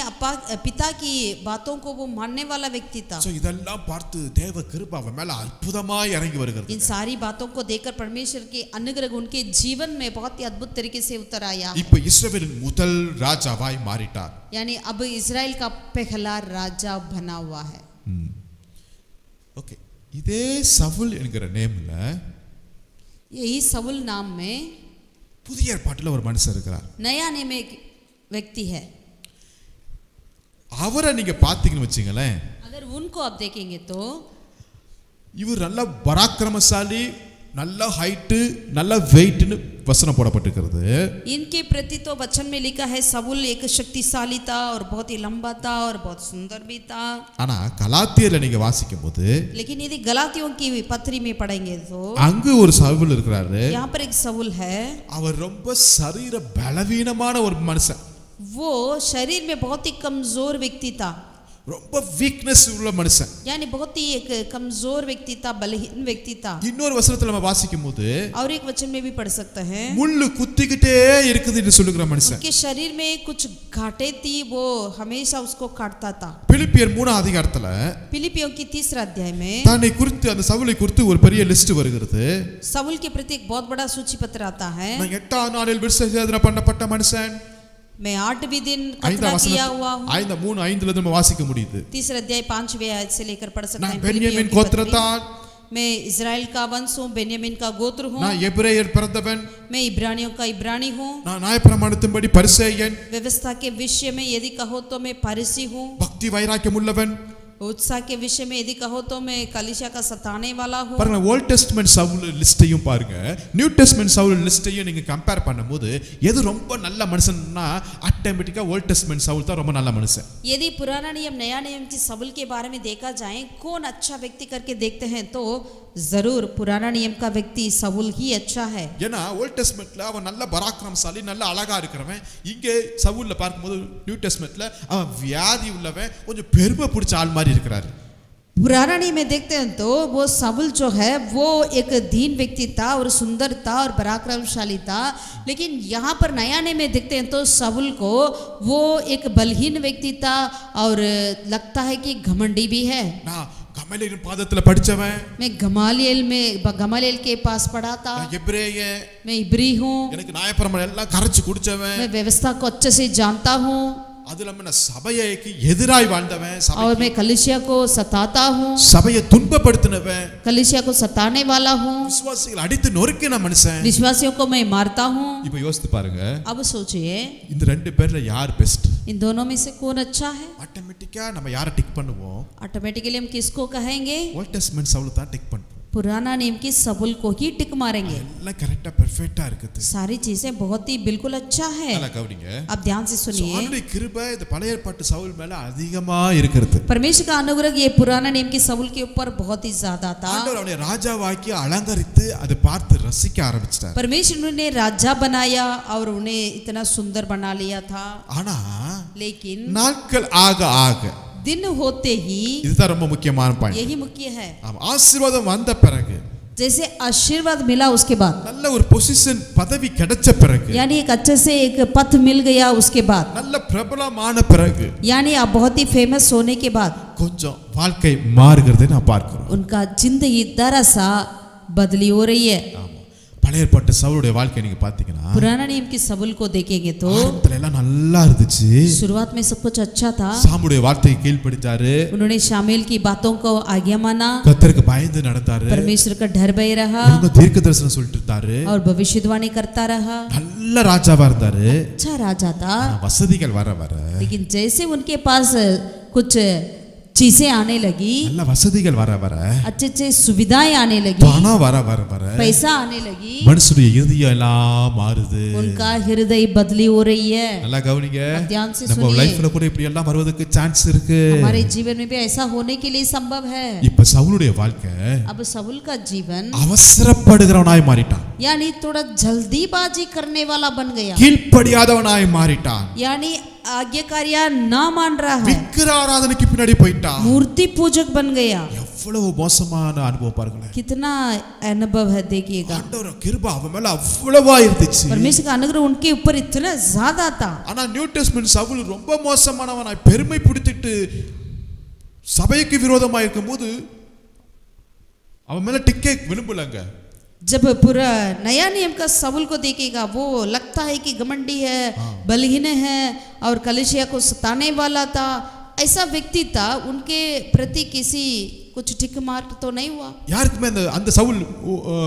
पिता की बातों को वो मानने वाला व्यक्ति था. சோ இதெல்லாம் பார்த்து தேவ கிருபை அவன் மேல அற்புதமாய் இறங்கி வருகிறது. इन सारी बातों को देखकर परमेश्वर के अनुग्रह उनके जीवन में बहुत ही अद्भुत तरीके से उतर आया. இப்போ இஸ்ரவேலின் முதல் ராஜாவாய் மாறிட்டார். यानी अब इजराइल का पहला राजा बना हुआ है. ஓகே, இதே சவுல் என்கிற நேம்ல यही शाऊल नाम में புதிய ஏற்பாட்டில் ஒரு மனுஷன் இருக்கிறார். नया नेम एक व्यक्ति है. அவரை நீங்க பாத்தீங்கன்னு வச்சுங்களேன், अगर उनको आप देखेंगे तो இவர் நல்ல பராக்கிரமசாலி, நல்ல ஹைட் நல்ல வெயிட்னு வசனம் போடப்பட்டிருக்கிறது. इनके प्रति तो वचन में लिखा है साउल एक शक्तिशाली था और बहुत ही लंबा था और बहुत सुंदर भी था. ஆனா கலாத்தியர்ல நீங்க வாசிக்கும்போது लेकिन यदि गलातियों की पत्री में पढ़ेंगे तो அங்கு ஒரு சவுல் இருக்கிறாரு. यहाँ पर एक साउल है. அவர் ரொம்ப சரீர பலவீனமான ஒரு மனுஷன். वो शरीर में बहुत ही कमजोर व्यक्ति था. ரொம்ப வீக்னஸ் உள்ள மனுஷன். यानी बहुत ही एक कमजोर व्यक्ति था, बलहीन व्यक्ति था. இன்னொரு வசனத்துல நம்ம வாசிக்கும்போது और एक वचन में भी पढ़ सकते हैं முள்ளு குத்திக்கிட்டே இருக்குதுன்னு சொல்லுகிற மனுஷன். उनके शरीर में कुछ घाटे थी, वो हमेशा उसको काटता था. பிலிப்பியர் 3 அதிகாரத்துல फिलिपियों की 3 अध्याय में தன்னை குறித்து அந்த சவுலை குறித்து ஒரு பெரிய லிஸ்ட் வருகிறது. साउल के प्रति एक बहुत बड़ा सूची पत्र आता है. நான் 8ஆம் நாளில் விருத்தசேதனம் பண்ணப்பட்ட மனுஷன். मैं 8वीं दिन खतना किया हुआ हूँ. 3:5 நம்ம வாசிக்க முடியுது. 3 अध्याय 5वें आयत से लेकर पढ़ सकते நான் हैं. பென்யமீன் கோத்திரத்தான். मैं इजराइल का वंश हूँ, बेन्यामीन का गोत्र हूँ. நான் எபிரேயர் பிறந்தவன். मैं इब्रानियों का इब्रानी हूँ. நான் நியாயப்பிரமாணத்தின்படி பரிசேயன். व्यवस्था के विषय में यदि कहो तो मैं फरीसी हूँ. பக்தி வைராக்கியம் உள்ளவன். उत्साह के विषय में यदि कहो तो मैं कलीसिया का सताने वाला हूँ. பாருங்க ஓல்ட் டெஸ்டமென்ட் சவுல் லிஸ்டையும் பாருங்க நியூ டெஸ்டமென்ட் சவுல் லிஸ்டையும் நீங்க கம்பேர் பண்ணும்போது எது ரொம்ப நல்ல மனுஷன்னா ஆட்டோமேட்டிக்கா ஓல்ட் டெஸ்டமென்ட் சவுல் தான் ரொம்ப நல்ல மனுஷன். यदि पुराना नियम नया नियम की साउल के बारे में देखा जाए कौन अच्छा व्यक्ति करके देखते हैं तो जरूर पुराना नियम का व्यक्ति साउल ही अच्छा है. ஏன்னா ஓல்ட் டெஸ்டமென்ட்ல அவன் நல்ல பராக்கிரமசாலி நல்ல அழகா இருக்கிறவன். இங்கே சவுல்ல பார்க்கும்போது நியூ டெஸ்டமென்ட்ல அவன் வியாதி உள்ளவன் கொஞ்சம் பெருமை பிடிச்ச ஆள் மாதிரி இருக்கிறாரு. पुराना नियम में देखते हैं तो वो साउल जो है वो एक दीन व्यक्ति था और सुंदर था और पराक्रमशाली था. लेकिन यहाँ पर नया नियम में देखते हैं तो साउल को वो एक बलहीन व्यक्ति था और लगता है कि घमंडी भी है. நான் கமலியின் பாதத்துல படிச்சவன். मैं गमालियल के पास पढ़ा था. நான் எபிரேயன். मैं इब्री हूँ. எனக்கு நியாயப்பிரமாணம் எல்லாம் கரைச்சு குடிச்சவன். मैं व्यवस्था को अच्छे से जानता हूँ. அதுல நான் சபைக்கு எதிராய் வாழ்ந்தவன். और मैं कलीसिया को सताता हूँ. சபையை துன்பப்படுத்தினவன். कलीसिया को सताने वाला हूँ. விசுவாசிகளை அடித்து நொறுக்கின மனுஷன். विश्वासियों को मैं मारता हूँ. இப்போ யோசித்து பாருங்க. अब सोचिए இந்த ரெண்டு பேர்ல யார் பெஸ்ட்? इन दोनों में से कौन अच्छा है? ஆட்டோமேட்டிக்கா நம்ம யாரை டிக் பண்ணுவோம்? ऑटोमेटिकली हम किसको कहेंगे? ஓல்ட் டெஸ்டமென்ட் சவுல் தான் டிக் பண்ணுவோம். पुराना नियम की साउल को ही टिक मारेंगे. எல்லாம் கரெக்ட்டா பெர்ஃபெக்ட்டா இருக்குது. सारी चीजें बहुत ही बिल्कुल अच्छा है. நல்லா கவனிங்க. आप ध्यान से सुनिए. ஆண்டவருடைய கிருபை இந்த பழைய ஏற்பாட்டு சவுல் மேல அதிகமா இருக்குது. परमेश्वर का अनुग्रह ये पुराना नियम की साउल के ऊपर बहुत ही ज्यादा था. ஆண்டவர் அவனை ராஜாவாக்கி அலங்கரித்து அதை பார்த்து ரசிக்க ஆரம்பிச்சிட்டார். परमेश्वर ने राजा बनाया और उन्हें इतना सुंदर बना लिया था. ஆனா लेकिन நாட்கள் ஆக ஆக दिन होते ही இதுதான் ரொம்ப முக்கியமான பாயிண்ட். यही मुख्य है. ஆமா ஆசீர்வாதம் வந்த பிறகு जैसे आशीर्वाद मिला उसके बाद நல்ல ஒரு பொசிஷன் பதவி கிடைச்ச பிறகு यानी एक अच्छे से एक पद मिल गया उसके बाद நல்ல பிரபலமான பிறகு यानी आप बहुत ही फेमस होने के बाद கொஞ்சம் வாழ்க்கை மாறுகிறதை நான் பார்க்கிறோம். उनका जिंदगी जरा सा बदली हो रही है. ஆமா பழைய ஏற்பாட்டு சவுலுடைய வாழ்க்கை நீங்க பாத்தீங்கன்னா पुराना नियम की साउल को देखेंगे तो ஆரம்பத்துல எல்லாம் நல்லா இருந்துச்சு. शुरुआत में सब कुछ अच्छा था. சாமுடைய வார்த்தையை கீழ்ப்படிச்சாரு. उन्होंने शामिल की बातों को आज्ञा माना. கர்த்தருக்கு பயந்து நடந்தாரு. परमेश्वर का डर भय रहा இவங்க தீர்க்க தரிசனம் சொல்லிட்டு இருந்தாரு. और भविष्यवाणी करता रहा. நல்ல ராஜாவா இருந்தாரு. अच्छा राजा था. வசதிகள் வர வர लेकिन जैसे उनके पास कुछ चीजें आने लगी, நல்ல வசதிகள் வர வர अच्छे अच्छे सुविधाएं आने लगी, பணம் வர வர வர पैसा आने लगी, மனுஷனுடைய இதயம் எல்லாம் மாறுது. उनका हृदय बदली हो रही है. நல்லா கவனிங்க. ध्यान से நம்ம सुनिए. லைஃப்ல கூட இப்படி எல்லாம் வருவதற்கு சான்ஸ் இருக்கு. हमारे जीवन में भी ऐसा होने के लिए संभव है. இப்ப சவுலுடைய வாழ்க்கை अब साउल का जीवन அவசரப்படுகிறவனாய் மாறிட்டான். यानी थोड़ा जल्दीबाजी करने वाला बन गया. கீழ்ப்படியாதவனாய் மாறிட்டான். यानी आज्ञाकारिया ना मान रहा है. விக்கிர ஆராதனைக்கு பின்னாடி போயிட்டான். मूर्ति पूजक बन गया. எவ்வளவு மோசமான அனுபவம் பாருங்களேன். कितना अनुभव है देखिएगा. ஆண்டவர் கிருபை அவன் மேல அவ்வளவா இருந்துச்சு. परमेश्वर का अनुग्रह उनके ऊपर इतना ज्यादा था. ஆனா நியூ டெஸ்டமென்ட் சவுல் ரொம்ப மோசமானவனாய் பெருமை பிடித்திட்டு சபைக்கு விரோதமா இருக்கும்போது அவன் மேல டிக்கே விழும்பலங்க. जब पूरा नया नियम का साउल को देखेगा वो लगता है कि घमंडी है, बलहीन है और कलीसिया को सताने वाला था. ऐसा व्यक्ति था. उनके प्रति किसी कुछ टिक मार्क तो नहीं हुआ। யாருக்குமே அந்த சவுல்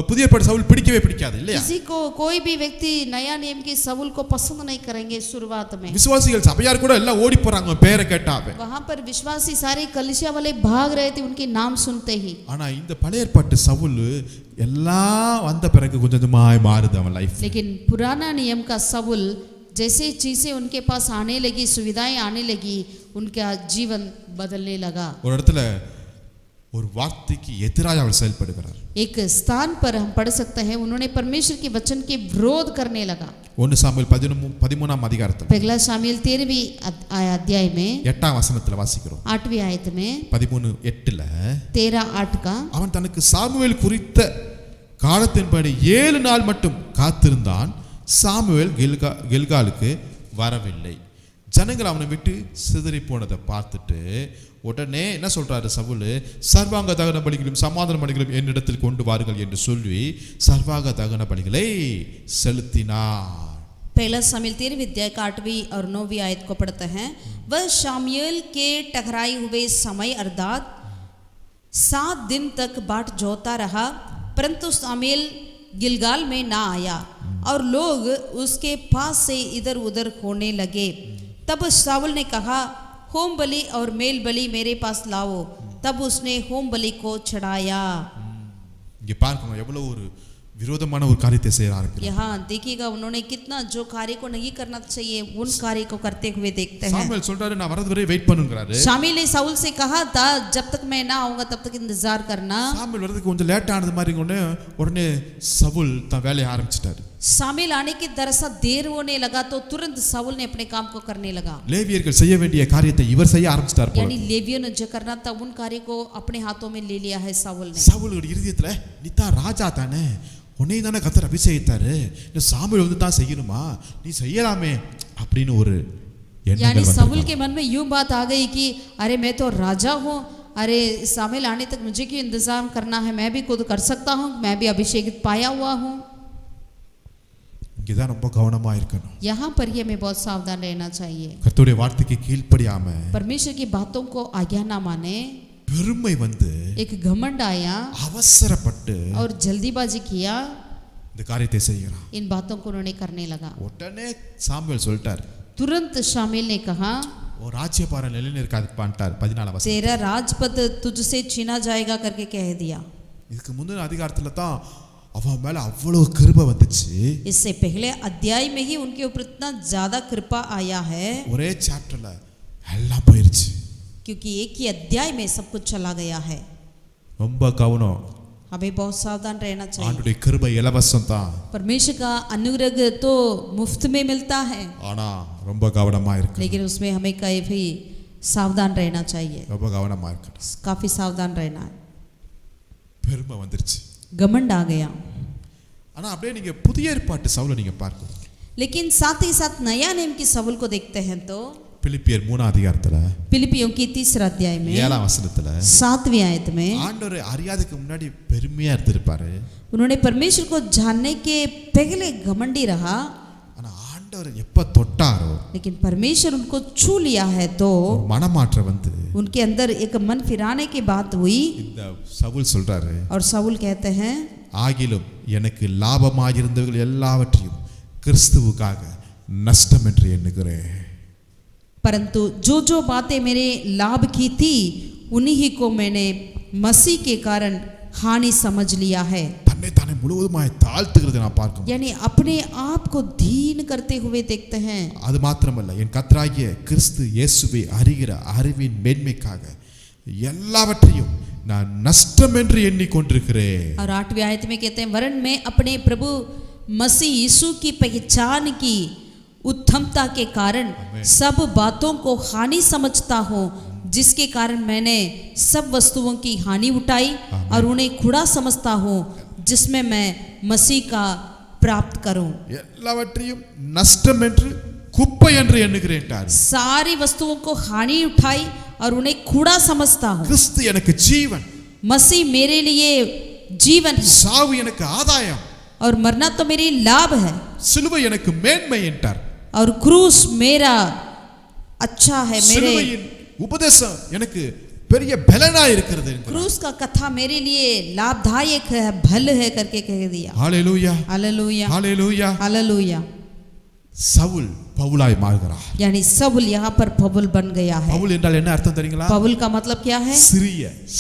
புதிய ஏற்பாடு சவுல் பிடிக்கவே பிடிக்காது இல்லையா? किसी को कोई भी व्यक्ति नया नियम की सவுल को पसंद नहीं करेंगे शुरुआत में। விசுவாசிகள் சபையார் கூட எல்லாம் ஓடி போறாங்க பேரை கேட்டாவே। वहां पर विश्वासी सारे कलीसिया वाले भाग रहे थे उनके नाम सुनते ही। ஆனா இந்த பழைய ஏற்பாட்டு சவுல் எல்லாம் வந்த பிறகு கொஞ்சம் கொஞ்சமாய் மாறுது அவன் லைஃப்। लेकिन पुराना नियम का सவுल जैसे चीजें उनके पास आने लगी, सुविधाएं आने लगी, उनका जीवन बदलने लगा। ஒரு இடத்துல ஒரு வார்த்தைக்கு எதிராக அவர் செயல்படுகிறார்। एक स्थान पर हम पढ़ सकते हैं उन्होंने परमेश्वर के वचन के विरोध करने लगा। 1 சாமுவேல் 13ஆம் அதிகாரத்தில் पहला शामुएल 13वीं अध्याय में 8ஆம் வசனத்துல வாசிக்கிறோம்। 8वीं आयत में 13:8ல 13:8 का அவன் தனக்கு சாமுவேல் குறித்த காலத்தின்படி 7 நாள் மட்டும் காத்திருந்தான், சாமுவேல் கில்காலுக்கு வரவில்லை। ஜனங்கள் அவனை விட்டு சிதறி போனதை பார்த்துட்டு உடனே என்ன சொல்றாரு சவுல், சர்வாங்க தகன பலிகளும் சமாதான பலிகளும் என்னிடத்தில் கொண்டு வாருங்கள் என்று சொல்லி சர்வாங்க தகன பலிகளை செலுத்தினார்। पहला शामुएल 13वीं अध्याय का 8वीं और 9वीं आयत को पढ़ते हैं। वह शामुएल के टकराए हुए समय अर्थात 7 दिन तक बाट जोता रहा, परंतु शामुएल गिलगाल में ना आया और लोग उसके पास से इधर उधर होने लगे। तब शाऊल ने कहा, होम बलि और मेल बलि मेरे पास लाओ। तब उसने होम बलि को चढ़ाया। இங்க பாருங்க எவ்வளவு ஒரு விரோதமான ஒரு காரியத்தை செய்றாங்க। यहाँ देखिएगा उन्होंने कितना जो कार्य को नहीं करना चाहिए उन कार्य को करते हुए देखते हैं। சாமுவேல் சொல்றாரு நான் வரது வரை வெயிட் பண்ணுங்கறாரு। शामुएल ने शाऊल से कहा था जब तक मैं ना आऊंगा तब तक इंतजार करना। சாமுவேல் வரதுக்கு கொஞ்சம் லேட் ஆனது மாதிரி உடனே சவுல் தான் வேலைய ஆரம்பிச்சிட்டாரு। शामुएल आने की दरअसल देर होने लगा तो तुरंत शाऊल ने अपने काम को करने लगा। லேவியர்கள் செய்ய வேண்டிய காரியத்தை இவர் செய்ய ஆரம்பிச்சிட்டார் போல। यानी लेवियों ने जो करना था उन कार्य को अपने हाथों में ले लिया है शाऊल ने। சவுலோட இதயத்துல நீ தான் ராஜா தானே, உன்னை தானே கர்த்தர் அபிஷேகித்தாரு, இந்த சாமுவேல் வந்து தான் செய்யணுமா, நீ செய்யலாமே அப்படின்னு ஒரு எண்ணங்கள் यानी வந்தது। शाऊल के मन में यूं बात आ गई कि अरे मैं तो राजा हूँ, अरे शामुएल आने तक मुझे क्यों इंतजाम करना है, मैं भी खुद कर सकता हूँ, मैं भी अभिषेकित पाया हुआ हूँ। இங்கதான் ரொம்ப கவனமா இருக்கணும்। यहाँ पर ही हमें बहुत सावधान रहना चाहिए। கர்த்தருடைய வார்த்தைக்கு கீழ்ப்படியாம परमेश्वर की बातों को आज्ञा ना माने, பெருமை வந்து एक घमंड आया அவசரப்பட்டு और जल्दीबाजी किया, இந்த காரியத்தை செய்யறான்। इन बातों को उन्होंने करने लगा। உடனே சாமுவேல் சொல்லிட்டார், तुरंत शामुएल ने कहा, ஓ ராஜ்யபாரம் நிலைநிற்காதுப்பான்ட்டார்। 14 வசனம்। तेरा राजपद तुझसे छीना जाएगा करके कह दिया। இதுக்கு முந்தின அதிகாரத்துல தான் அவன் மேல அவ்வளவு கிருபை வந்துச்சு। इससे पहले अध्याय में ही उनके ऊपर इतना ज्यादा कृपा आया है, ஒரே சாப்டர்ல எல்லாம் போயிருச்சு। क्योंकि एक ही अध्याय में सब कुछ चला गया है। ரொம்ப கவனம்। हमें बहुत सावधान रहना चाहिए। ஆண்டவருடைய கிருபை இலவசம் தான், परमेश्वर का अनुग्रह तो मुफ्त में मिलता है, ஆனா ரொம்ப கவனமா இருக்கு। लेकिन उसमें हमें कहीं भी सावधान रहना चाहिए, ரொம்ப கவனமா இருக்கணும்। काफी सावधान रहना है। பெருமை வந்துருச்சு। घमंड आ गया। ஆனா அப்படியே நீங்க புதிய ஏற்பாட்டு சவுலை நீங்க பார்க்கணும்। लेकिन साथ ही साथ नया नियम की शाऊल को देखते हैं तो பிலிப்பியர் 3 அதிகாரத்துல फिलिपियों की 3 अध्याय में 7 வசனத்துல 7वीं आयत में ஆண்டவரை அறியாததுக்கு முன்னாடி பெருமையா இருந்திருப்பாரு, उन्होंने परमेश्वर को जानने के पहले घमंडी रहा, ஆனா ஆண்டவர் எப்ப தொட்டாரோ लेकिन परमेश्वर उनको छू लिया है तो ஒரு மனமாற்றம் வந்து उनके अंदर एक मन फिराने की बात हुई। இந்த சவுல் சொல்றாரு, और शाऊल कहते हैं, ஆகிலும் எனக்கு லாபமாயிருந்தவர்கள் எல்லாவற்றையும் கிறிஸ்துவுக்காக நஷ்டம் என்று எண்ணுகிறேன்। परंतु जो जो बातें मेरे लाभ की थी उन्हीं को मैंने मसीह के कारण हानि समझ लिया है। தன்னை தானே முழுவதுமாய் தாழ்த்துகிறதை நான் பார்க்கிறேன்। यानी अपने आप को दीन करते हुए देखते हैं। அது மாத்திரமல்ல, என் கர்த்தராகிய கிறிஸ்து இயேசுவை அறிகிற அறிவின் மேன்மைக்காக எல்லாவற்றையும் நான் நஷ்டம் என்று எண்ணிக்கொண்டிருக்கிறேன்। और 8वीं आयत में कहते हैं, वरन मैं अपने प्रभु मसीह यीशु की पहचान की उत्तमता के कारण सब बातों को हानि समझता हूँ, जिसके कारण मैंने सब वस्तुओं की हानि उठाई और उन्हें खुदा समझता हूँ, जिसमें मैं मसीह का प्राप्त करूं। எல்லாவற்றையும் நஷ்டம் என்று குப்பை என்று எண்ணுகிறேன்। सारी वस्तुओं को हानि उठाई और उन्हें कूड़ा समझता हूँ। கிறிஸ்து எனக்கு ஜீவன், मसीह मेरे लिए जीवन है சாவு எனக்கு ஆதாயம், और मरना तो मेरे लाभ है, சிலுவை எனக்கு மேன்மை என்றார்। और क्रूस मेरा अच्छा है, मेरे சிலுவையின் உபதேசம் எனக்கு பெரிய பலனா இருக்கிறது என்கிறார். क्रूस का कथा मेरे लिए लाभदायक है, भल है करके कह दिया। ஹalleluya हालेलुया ஹalleluya. हालेलुया। சவுல் பவுலாய் மாறுகிறார். यानी सவுल यहाँ पर पவுल बन गया है। பவுல் என்றால் என்ன அர்த்தம் தெரியுங்களா? पவுल का मतलब क्या है?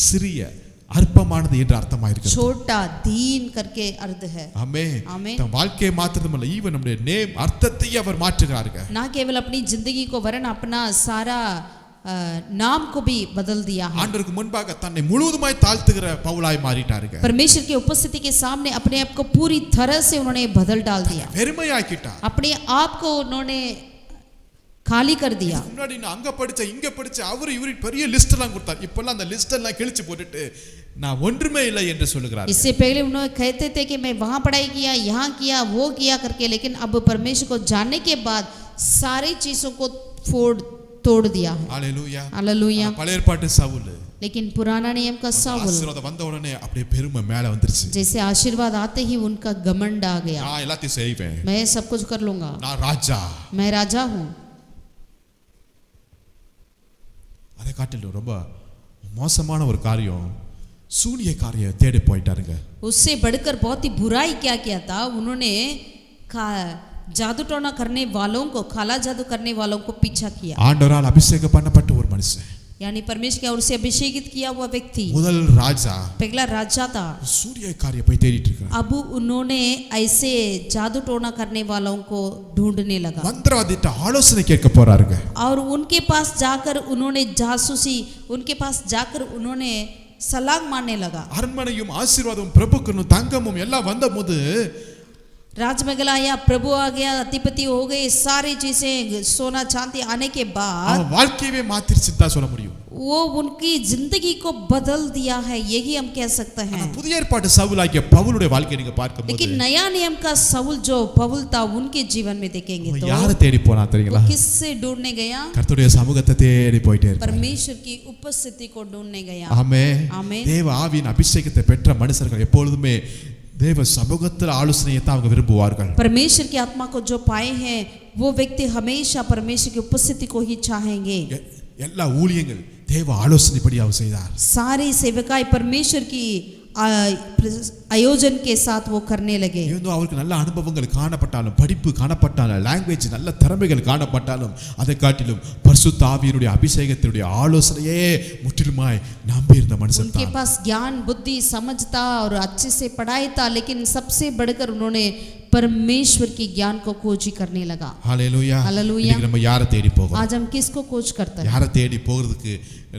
சிறிய அற்பமானது என்ற அர்த்தமா இருக்கிறது. छोटा दीन करके अर्थ है। ஆமென். ஆமென். தம் வாழ்க்கையை மாத்திரமல்ல, ஈவன் நம்முடைய நேம் அர்த்தத்தையே அவர் மாற்றுகிறார்கள். ना केवल अपनी जिंदगी को वरन अपना सारा नाम को भी बदल दिया है। ஆண்டவருக்கு முன்பாக தன்னை முழுவதுமாய் தாழ்த்துகிற பவுலாய் மாறிட்டார்கள். परमेश्वर की उपस्थिति के सामने अपने आप को पूरी तरह से उन्होंने बदल डाल दिया। வெறுமையாக்கிட்டார். अपने आप को उन्होंने खाली कर दिया। முன்னாடி நான் அங்க படிச்ச இங்க படிச்ச அவரு இவரு பெரிய லிஸ்ட் எல்லாம் கொடுத்தார். இப்பெல்லாம் அந்த லிஸ்ட் எல்லாம் கிழிச்சு போட்டுட்டு நான் ஒன்றுமே இல்லை என்று சொல்லுகிறார். इससे पहले उन्होंने कहते थे कि मैं वहां पढ़ाई किया, यहाँ किया, वो किया करके, लेकिन अब परमेश्वर को जानने के बाद सारी चीजों को तोड़ दिया है। Hallelujah hallelujah. பழைய ஏற்பாட்டு சவுல், लेकिन पुराना नियम का साउल ஆசீர்வாதம் வந்த உடனே அப்படியே பெருமை மேல வந்துருச்சு. जैसे आशीर्वाद आते ही उनका घमंड आ गया। நான் எல்லாத்தையும் செய்வேன், मैं सब कुछ कर लूंगा, நான் ராஜா, मैं राजा हूँ। அதை காட்டிலும் ரொம்ப மோசமான ஒரு காரியம், சூனியக்காரிய தேடி போயிட்டாருங்க. उससे बढ़कर बहुत ही बुराई क्या किया था, उन्होंने जादू टोना करने वालों को, काला जादू करने वालों को पीछा किया। ஆண்டவரால் அபிஷேகம் பண்ணப்பட்ட ஒரு மனுஷன், यानी परमेश्वर की ओर से अभिषेकित किया हुआ व्यक्ति, முதல் ராஜா, पहला राजा था। சூனியக்காரிய போய் தேடிட்டு இருக்காரு. अब उन्होंने ऐसे जादू टोना करने वालों को ढूंढने लगा மந்திரவாதிட்ட ஆலோசனை கேட்க போறாருங்க. और उनके पास जाकर उन्होंने जासूसी, उनके पास जाकर उन्होंने सलाह मारने लगा। அரண்மனையும் ஆசீர்வாதமும் பிரபுக்கனும் தங்கமும் எல்லாம் வந்தபோது राजमहल आया, प्रभु आ गया, अधिपति हो गए, सारी चीजें सोना चांदी आने के बाद அவன் வாழ்க்கையவே மாத்திருச்சுன்னு தான் சொல்ல முடியும். वो उनकी जिंदगी को बदल दिया है, यही हम कह सकते हैं। புதிய ஏற்பாட்டு சவுலாகிய பவுலுடைய வாழ்க்கையை நீங்க பார்க்கும்போது लेकिन नया नियम का सऊल जो पவுल था, उनके जीवन में देखेंगे तो யாரை தேடி போனா தெரியுங்களா? वो किससे ढूंढने गया? கர்த்தருடைய சமூகத்தை தேடி போயிட்டே இருக்கார். परमेश्वर की उपस्थिति को ढूंढने गया। ஆமென். ஆமென். தேவ ஆவியின் அபிஷேகத்தை பெற்ற மனுஷர்கள் எப்பொழுதுமே தேவ சமூகத்தில் ஆலோசனையை தான் அவங்க விரும்புவார்கள். परमेश्वर की आत्मा को जो पाए हैं वो व्यक्ति हमेशा परमेश्वर की उपस्थिति को ही चाहेंगे। எல்லா ஊழியங்கள் தேவ ஆலோசனைப்படி அவர் செய்தார். सारी सेवकाई परमेश्वर की आयोजन के साथ वो करने लगे। even though அவருக்கு நல்ல அனுபவங்கள் காணப்பட்டாலும், படிப்பு காணப்பட்டாலும், லாங்குவேஜ் நல்ல திறமைகள் காணப்பட்டாலும், அதை காட்டிலும் பரிசுத்த ஆவியினுடைய அபிஷேகத்தினுடைய ஆலோசனையே முற்றிலுமாய் நம்பி இருந்த மனுஷன் उनके தான். पास ज्ञान बुद्धि समझ था और अच्छे से पढ़ाई था, लेकिन सबसे बढ़कर उन्होंने परमेश्वर की ज्ञान को खोज करने लगा। ஹalleluya. हालेलुया। இன்னைக்கு நம்ம யாரை தேடி போகிறோம்? आज हम किसको खोज करते हैं? யாரை தேடி போகிறதுக்கு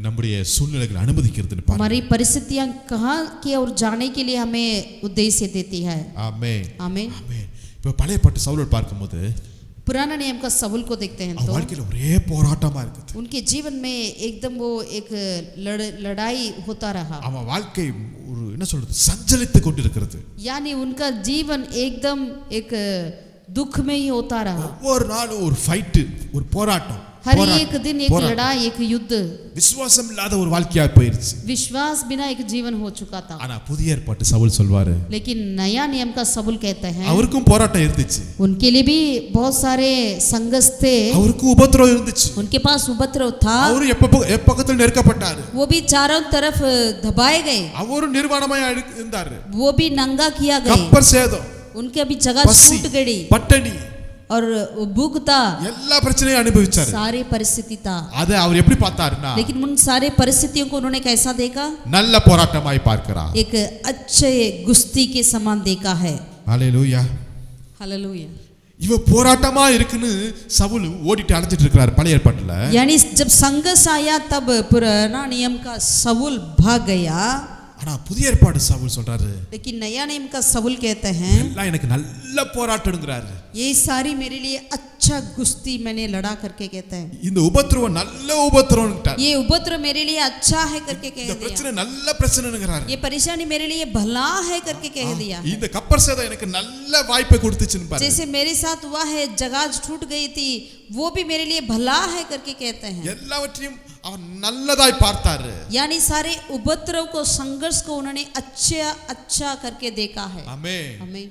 நம்முடைய சூழ்நிலைகள் அனுமதிக்கிறதுன்னு பாருங்க. हमारी परिस्थितियां कहाँ की और जाने के लिए हमें उद्देश्य देती है। ஆமென். आमीन। ஆமென். இப்போ பழைய ஏற்பாட்டு சவுலை பார்க்கும்போது पुराना नियम का सऊल को देखते हैं அவன் तो வாழ்க்கையில ஒரே போராட்டமா இருக்குது. उनके जीवन में एकदम वो एक लड़ाई होता रहा। அவன் வாழ்க்கை ஒரு என்ன சொல்றது, சஞ்சலித்து கொண்டிருக்கிறது. यानी उनका जीवन एकदम एक दुख में ही होता रहा। ஒவ்வொரு நாளும் ஒரு ஃபைட், ஒரு போராட்டம், हर एक दिन एक लड़ाई, एक युद्ध। விசுவாசம் இல்லாத ஒரு வாழ்க்கையா போயிருச்சு. विश्वास बिना एक जीवन हो चुका था। ஆனா புதிய ஏற்பாட்டு சவுல் சொல்வாரு, लेकिन नया नियम का सऊल कहते हैं அவருக்கும் போராட்டம் இருந்துச்சு, उनके लिए भी बहुत सारे संघर्ष थे, அவருக்கும் உபத்திரவம் இருந்துச்சு, उनके पास उपद्रव था, அவரும் எப்பக்கத்தில் நெருக்கப்பட்டாரு, वो भी चारों तरफ दबाए गए, அவரும் நிர்வாணமாய் இருந்தாரு, वो भी नंगा किया गए, கப்பர் சேதம், उनके अभी जगह பசி, छूट गई பட்டணி, और भूख था, எல்லா பிரச்சனையும் அனுபவிச்சாரு. सारी परिस्थिति था। அதை அவர் எப்படி பார்த்தாருன்னா, लेकिन उन सारे परिस्थितियों को उन्होंने कैसा देखा? நல்ல போராட்டமாய் பார்க்கிறார். एक अच्छे गुस्ती के समान देखा है। ஹalleluya. हालेलुया। இவ போராட்டமா இருக்குன்னு சவுல் ஓடிட்டு அழைச்சிட்டு இருக்கிறார் பழைய ஏற்பாட்டுல. यानी जब संघर्ष आया तब पुराना नियम का सऊल भाग गया, ஆனா புதிய ஏற்பாடு சவுல் சொல்றாரு, लेकिन नया नियम का सऊल कहते हैं எல்லாம் எனக்கு நல்ல போராட்டம்ங்கறாரு. ये सारी मेरे लिए अच्छा गुस्ती मैंने लड़ा करके कहते हैं, இந்த உபத்திரவம் நல்ல உபத்திரவம்ங்கறார். ये उपद्रव मेरे लिए अच्छा है करके कह இந்த दिया, பிரச்சனை நல்ல பிரச்சனைங்கறாரு. ये परेशानी मेरे लिए भला है करके कह दिया। இந்த கப்பர் சேதம் எனக்கு நல்ல வாய்ப்பை கொடுத்துச்சுன்னு பாரு. जैसे मेरे साथ हुआ है, जहाज टूट गई थी, वो भी मेरे लिए भला है करके कहते हैं। எல்லாவற்றையும் அவர் நல்லதாய் பார்த்தாரு. यानी सारे उपद्रव को, संघर्ष को उन्होंने अच्छा अच्छा करके देखा है। ஆமென். हमें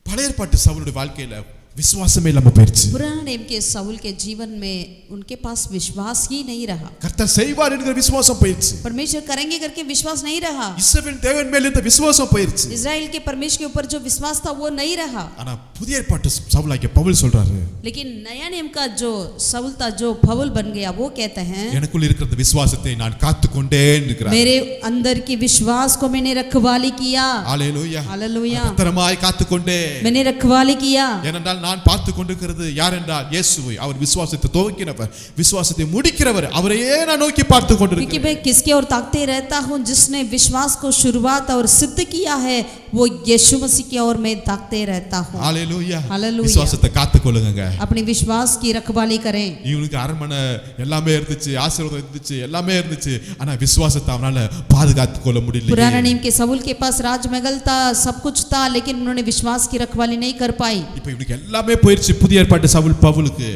பழைய ஏற்பாட்டு சவுலுடைய வாழ்க்கையில விசுவாசமே இல்லாம போயிருச்சு. पुराने नियम के शाऊल के जीवन में उनके पास विश्वास ही नहीं रहा. கர்த்தர் செய்வார் என்கிற விசுவாசம் போயிருச்சு. परमेश्वर करेंगे करके विश्वास नहीं रहा. இஸ்ரவேல் தேவன் மேல் இருந்த விசுவாசம் போயிருச்சு. इजराइल के परमेश्वर के ऊपर जो विश्वास था वो नहीं रहा. ஆனா புதிய ஏற்பாட்டு சவுலாகிய பவுல் சொல்றாரு, लेकिन नया नियम का जो शाऊल था, जो पौल बन गया, वो कहते हैं எனக்குள்ள இருக்கிற விசுவாசத்தை நான் காத்துக்கொண்டே இருக்கிறேன். मेरे अंदर की विश्वास को मैंने रखवाली किया. ஹalleluya हालेलुया. பத்திரமாய் காத்துக்கொண்டே मैंने रखवाली किया. ஏனென்றால் நான் பார்த்து கொண்டிருக்கிறது யார் என்றால் இயேசுவை. அவர் விசுவாசத்தை துவக்கினவர், விசுவாசத்தை முடிக்கிறவர். அவரையே நான் நோக்கி பார்த்து क्योंकि கொண்டிருக்கிறேன். मैं किसके और ताकते रहता हूँ, जिसने विश्वास को शुरुआत और सिद्ध किया है, वो यीशु मसीह की ओर मैं ताकते रहता हूँ. ஹalleluya हालेलुया. விசுவாசத்தை காத்துக்கொள்ளுங்க. अपनी विश्वास की रखवाली करें. இவனுக்கு அரண்மனை எல்லாமே இருந்துச்சு, ஆசீர்வாதம் இருந்துச்சு, எல்லாமே இருந்துச்சு. ஆனா விசுவாசத்தை அவனால பாதுகாத்து கொள்ள முடியல. पुराने नियम के शाऊल के पास राजमहल था, सब कुछ था, लेकिन उन्होंने विश्वास की रखवाली नहीं कर पाई. இப்போ இவனுக்கு எல்லாமே போயிருச்சு புதிய ஏற்பாட்டு பவுலுக்கு.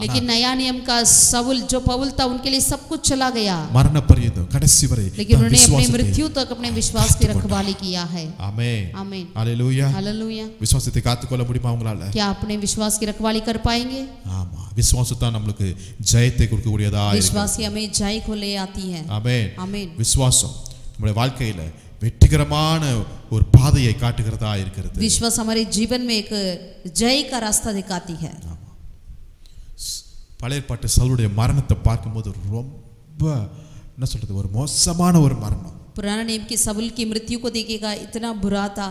लेकिन नया नियम का शाऊल जो पौल था, उनके लिए सब कुछ चला गया. மரண பரியந்தம் கடைசி வரை लेकिन उन्होंने अपनी मृत्यु तक अपने विश्वास की रखवाली किया है. ஆமென் आमीन. ஹalleluya. हालेलुया. விசுவாசத்தை காத்துக்கொள்ள முடியுமா உங்களால? क्या अपने विश्वास की रखवाली कर पाएंगे? ஆமா, விசுவாசம் தான் நமக்கு ஜெயத்தை கொடுக்கக்கூடியதா இருக்கு. विश्वास ही हमें जय को ले आती है. ஆமென். आमीन. விசுவாசம் நம்முடைய வாழ்க்கையில வெற்றிகரமான ஒரு பாதையை காட்டுகிறதா இருக்கிறது. विश्वास हमारे जीवन में एक जय का रास्ता दिखाती है. பழைய ஏற்பாட்டு சவுலுடைய மரணத்தை பார்க்கும்போது ரொம்ப என்ன சொல்றது, ஒரு மோசமான ஒரு மரணம். पुराने नियम की शाऊल की मृत्यु को देखेगा, इतना बुरा था.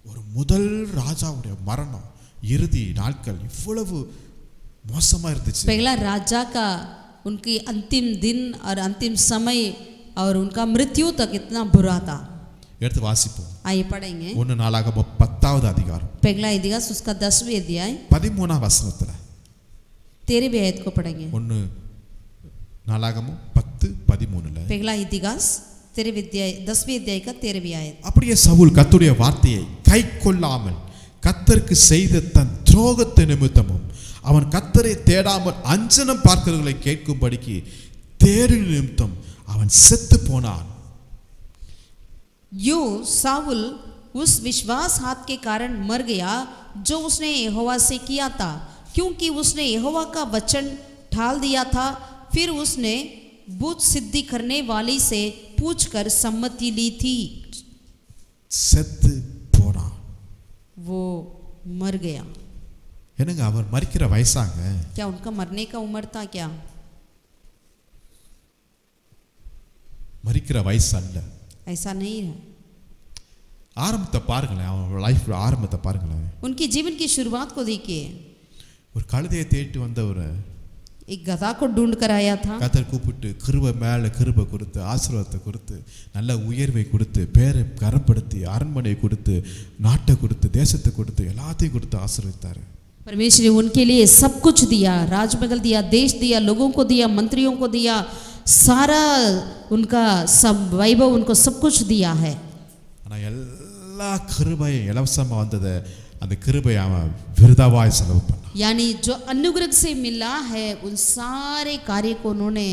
ஒரு முதல் ராஜாவுடைய மரணம், இறுதி நாட்கள் இவ்வளவு மோசமா இருந்துச்சு. पहला राजा का उनकी अंतिम दिन और अंतिम समय और उनका मृत्यु तक इतना बुरा था. எடுத்து வாசிப்போம். आइए पढ़ेंगे. 1 நாளாகமம் 10வது அதிகாரம் पहला इतिहास उसका 10वें अध्याय 13ஆம் வசனத்துல. 13वें आयत को पढ़ेंगे. 1 நாளாகமம் 10:13ல पहला इतिहास 13वें अध्याय 10वें अध्याय का 13वीं आयत. அப்படியே சவுல் கர்த்தருடைய வார்த்தையை கைக்கொள்ளாமல் கர்த்தருக்கு செய்த தன் துரோகத்தை நிமித்தமும் அவன் கர்த்தரை தேடாமல் அஞ்சனம் பார்க்கிறவர்களை கேட்கும்படிக்கு தேடின நிமித்தம் அவன் செத்து போனான். यूं शाऊल उस विश्वासघात के कारण मर गया जो उसने यहोवा से किया था, क्योंकि उसने यहोवा का वचन ठाल दिया था. फिर उसने बुद्ध सिद्धि करने वाली से पूछकर सम्मति ली थी. செத்து போனான். वो मर गया. என்னங்க அவர் மரிக்கிற வயசாங்க? क्या उनका मरने का उम्र था क्या? மரிக்கிற வயசு அல்ல. ऐसा नहीं है. ஆரம்பத்தை பாருங்களேன், அவன் லைஃப் ஆரம்பத்தை பாருங்களேன். उनके जीवन की शुरुआत को देखिए. ஒரு கழுதையை தேடிட்டு வந்தவர் एक गधा को ढूंढ कर आया था. கர்த்தர் கூப்பிட்டு கிருபை மேல கிருபை கொடுத்து, ஆசீர்வாதத்தை கொடுத்து, நல்ல உயர்வை கொடுத்து, பேரை கரப்படுத்தி, அரண்மனையை கொடுத்து, நாட்டை கொடுத்து, தேசத்தை கொடுத்து, எல்லாத்தையும் கொடுத்து ஆசீர்வதித்தார். परमेश्वर ने उनके लिए सब कुछ दिया, राजमहल दिया, देश दिया, लोगों को दिया, मंत्रियों को दिया, सारा उनका सब वैभव उनको सब कुछ दिया है. ஆனா எல்லா கிருபையும் இலவசமா வந்ததை அந்த கிருபை அவன் விருதாவாய் செலவு பண்ணான். यानी जो अनुग्रह से मिला है उन सारे कार्य को उन्होंने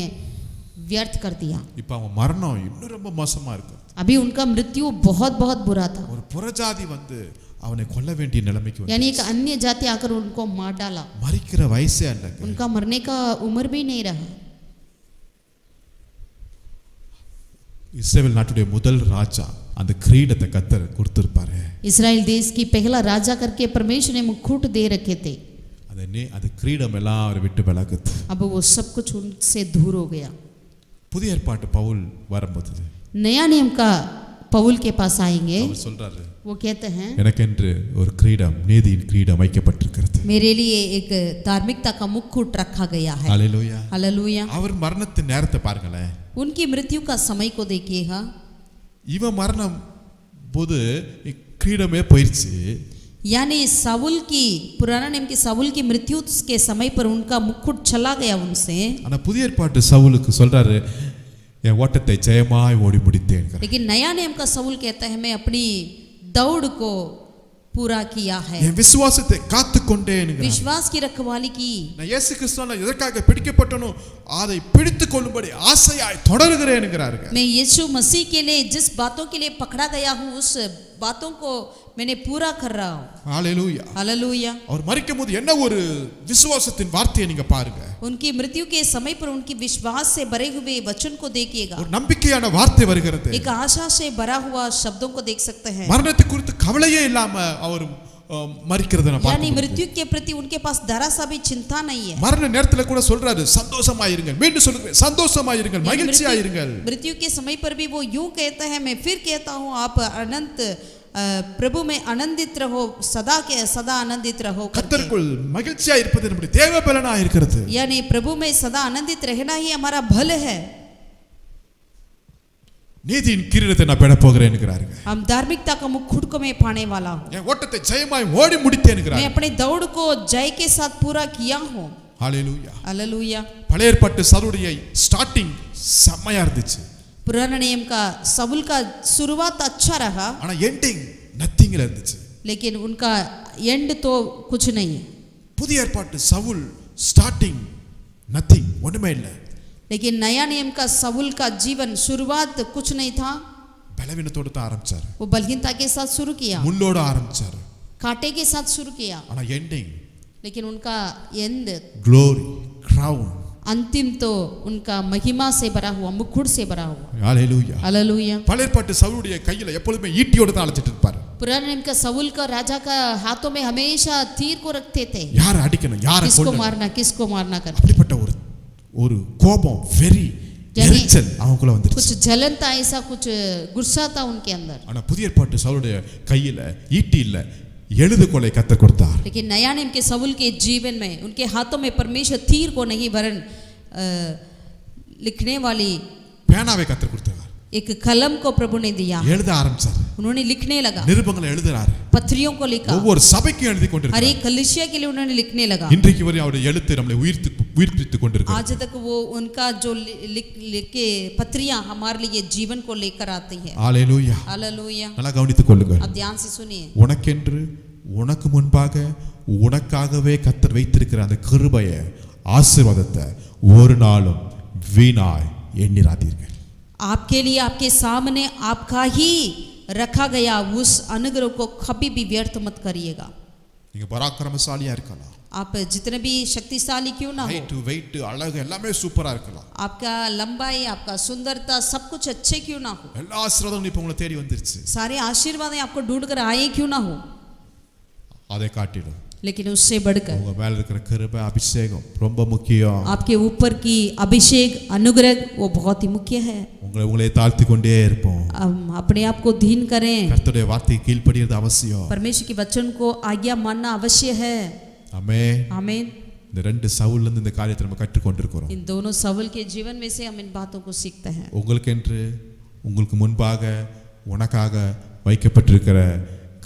व्यर्थ कर दिया. இப்போ அவன் மரணம் இன்னும் ரொம்ப மோசமா இருக்கு. अभी उनका मृत्यु बहुत बहुत बुरा था. ஒரு புறஜாதி வந்து அவனை கொல்ல வேண்டிய நிலைமைக்கு வந்து यानी एक अन्य जाति आकर उनको मार डाला. மரிக்கிற வயசே அல்ல. उनका मरने का उम्र भी नहीं रहा. இஸ்ரவேல் நாட்டுடைய முதல் ராஜா அந்த கிரீடத்தை கர்த்தர் கொடுத்திருப்பாரு. इस्राएल देश की पहला राजा करके परमेश्वर ने मुकुट दे रखे थे. அது கிரீடம் எல்லாம் அவரை விட்டு விலகுது. अब वो सब कुछ उनसे दूर हो गया. புதிய ஏற்பாட்டு பவுல் வரும்போது नया नियम का पौल के पास आएंगे. அவர் சொல்றாரு, वो कहते हैं எனக்கென்று ஒரு கிரீடம், நீதியின் கிரீடம் வைக்கப்பட்டிருக்கிறது. मेरे लिए एक धार्मिकता का मुकुट रखा गया है. ஹalleluya. हालेलुया. அவர் மரணத்தின் நேரத்தை பாருங்களேன். उनकी मृत्यु का समय को देखिएगा. இவன் மரணம் போது கிரீடமே போயிடுச்சு. यानी शाऊल की पुराना नियम की शाऊल की मृत्यु के समय पर उनका मुकुट चला गया उनसे. ஆனா புதிய ஏற்பாட்டு சவுலுக்கு சொல்றாரு, என் ஓட்டத்தை ஜெயமாய் ஓடி முடித்தேன். लेकिन नया नियम का शाऊल कहता है मैं अपनी दौड़ को पूरा किया है, என் விசுவாசத்தை காத்துக்கொண்டேன். विश्वास की रखवाली की. நான் இயேசு கிறிஸ்துவால் எதற்காக பிடிக்கப்பட்டனோ அதை பிடித்துக் கொள்ளும்படி ஆசையாய் தொடர்கிறேன் என்கிறார்கள். मैं यीशु मसीह के लिए जिस बातों के लिए पकड़ा गया हूँ उस बातों को मैंने पूरा कर रहा हूँ। ஹalleluya. हालेलुया। அவர் மரிக்கும்போது என்ன ஒரு விசுவாசத்தின் வார்த்தையை நீங்க பாருங்க. उनकी मृत्यु के समय पर उनकी विश्वास से भरे हुए वचन को देखिएगा। ஒரு நம்பிக்கையான வார்த்தை வருகிறது. एक आशा से भरा हुआ शब्दों को देख सकते हैं। மரணத்தை குறித்து கவலையே இல்லாம அவர் மரிக்கிறத நான் यानी मृत्यु के प्रति उनके पास जरा सा भी चिंता नहीं है। மரண நேரத்துல கூட சொல்றாரு சந்தோஷமாயிருங்கள். மீண்டும் சொல்றேன் சந்தோஷமாயிருங்கள், மகிழ்ச்சியாயிருங்கள். मृत्यु के समय पर भी वो यूं कहता है, मैं फिर कहता हूँ आप अनंत प्रभु में आनंदित रहो, सदा के सदा आनंदित रहो। கர்த்தருக்குள் மகிழ்ச்சியா இருப்பது நம்முடைய தேவ பலனா இருக்கிறது। यानी प्रभु में सदा आनंदित रहना ही हमारा भल है। நீதியின் கிரீடத்தை நான் பெற போகிறேன் என்கிறாருங்க। हम धार्मिकता का मुकुट को मैं पाने वाला हूँ। என் ஓட்டத்தை ஜெயமாய் ஓடி முடித்தேன் என்கிறார்। मैं अपने दौड़ को जय के साथ पूरा किया हूँ। ஹalleluya. हालेलुया। பழைய ஏற்பாட்டு சவுலுடைய ஸ்டார்டிங் செம்மையா இருந்துச்சு। पुराना नियम का सவுल का शुरुआत अच्छा रहा, ஆனா எண்டிங் நத்திங்ல இருந்துச்சு। लेकिन उनका एंड तो कुछ नहीं है। புதிய ஏற்பாட்டு சவுல் ஸ்டார்டிங் நத்திங், ஒண்ணுமே இல்ல। लेकिन नया नियम का सவுल का जीवन शुरुआत कुछ नहीं था। பலவீனத்தோட தான் ஆரம்பிச்சாரு, वो बलहीनता के साथ शुरू किया, முள்ளோட ஆரம்பிச்சாரு। कांटे के साथ शुरू किया, ஆனா எண்டிங் लेकिन उनका एंड ग्लोरी क्राउन, अंतिम तो उनका महिमा से भरा हुआ, मुकुट से भरा हुआ। ஹalleluya. हालेलुया। பழைய ஏற்பாட்டு சவுலுடைய கையில எப்பொழுதுமே ஈட்டியோட தான் அழைச்சிட்டு இருப்பாரு। पुराने नियम का सவுल का राजा का हाथों में हमेशा तीर को रखते थे। யார அடிக்கணும், யார किसको கொல்லணும், किसको मारना कर। அப்படிப்பட்ட ஒரு கோபம், வெறி, எரிச்சல் அவங்களுக்குள்ள வந்துருச்சு। कुछ जलन था, ऐसा कुछ गुस्सा था उनके अंदर। ஆனா புதிய ஏற்பாட்டு சவுலுடைய கையில ஈட்டி இல்ல, எழுதுகோலை கர்த்தர் கொடுத்தார்। लेकिन नया नियम के सவுल के जीवन में उनके हाथों में परमेश्वर तीर को नहीं वरन लिखने वाली பேனாவை கர்த்தர் கொடுத்தார்। एक कलम को प्रभु ने दिया। எழுத ஆரம்பிச்சார்। उन्होंने लिखने लगा, நிருபங்களை எழுதுறாரு, पत्रियों को लिखा, ஒவ்வொரு சபைக்கும் எழுதி हर கொண்டிருக்கிறார்। एक कलीसिया के लिए उन्होंने लिखने लगा। இன்றைக்கு வரை அவருடைய எழுத்து நம்மை உயிர்ப்பித்துக் கொண்டிருக்கிறது। आज तक वो उनका जो लिख के पत्रियां हमारे लिए जीवन को लेकर आती है। ஹalleluya. हालेलुया। நல்லா கவனித்துக் கொள்ளுங்கள்। अब ध्यान से सुनिए, உனக்கென்று உனக்கு முன்பாக உனக்காகவே கர்த்தர் வைத்திருக்கிற அந்த கிருபையை, ஆசீர்வாதத்தை ஒரு நாளும் வீணாய் எண்ணிராதீர்கள்। आपके लिए आपके सामने आपका ही रखा गया उस अनुग्रह को कभी भी व्यर्थ मत करिएगा। நீங்க பராக்கிரமசாலியா இருக்கலாம், आप जितने भी शक्तिशाली क्यों ना हो, ஹைட் வெயிட் அழகு எல்லாமே சூப்பரா இருக்கலாம், आपका लंबाई आपका सुंदरता सब कुछ अच्छे क्यों ना हो, எல்லா ஆசீர்வாதமும் இப்ப உங்களை தேடி வந்துருச்சு, सारे आशीर्वाद आपको ढूंढ कर आए क्यों ना हो, அதை காட்டிடும் लेकिन उससे बढ़कर உங்க மேல இருக்கிற கிருபை, அபிஷேகம் ரொம்ப முக்கியம்। आपके ऊपर की अभिषेक अनुग्रह वो बहुत ही मुख्य है। உங்களை தாழ்த்தி கொண்டே இருப்போம்। हम अपने आप को दीन करें, கர்த்தருடைய வார்த்தைக்கு கீழ்ப்படிறது அவசியம்। परमेश्वर के वचन को आज्ञा मानना अवश्य है। ஆமென்। आमीन। இந்த ரெண்டு சவுல்ல இருந்து இந்த காரியத்தை நம்ம கற்றுக்கொண்டிருக்கிறோம்। इन दोनों सவுल के जीवन में से हम इन बातों को सीखते हैं। உங்களுக்கென்று உங்களுக்கு முன்பாக உனக்காக வைக்கப்பட்டிருக்கிற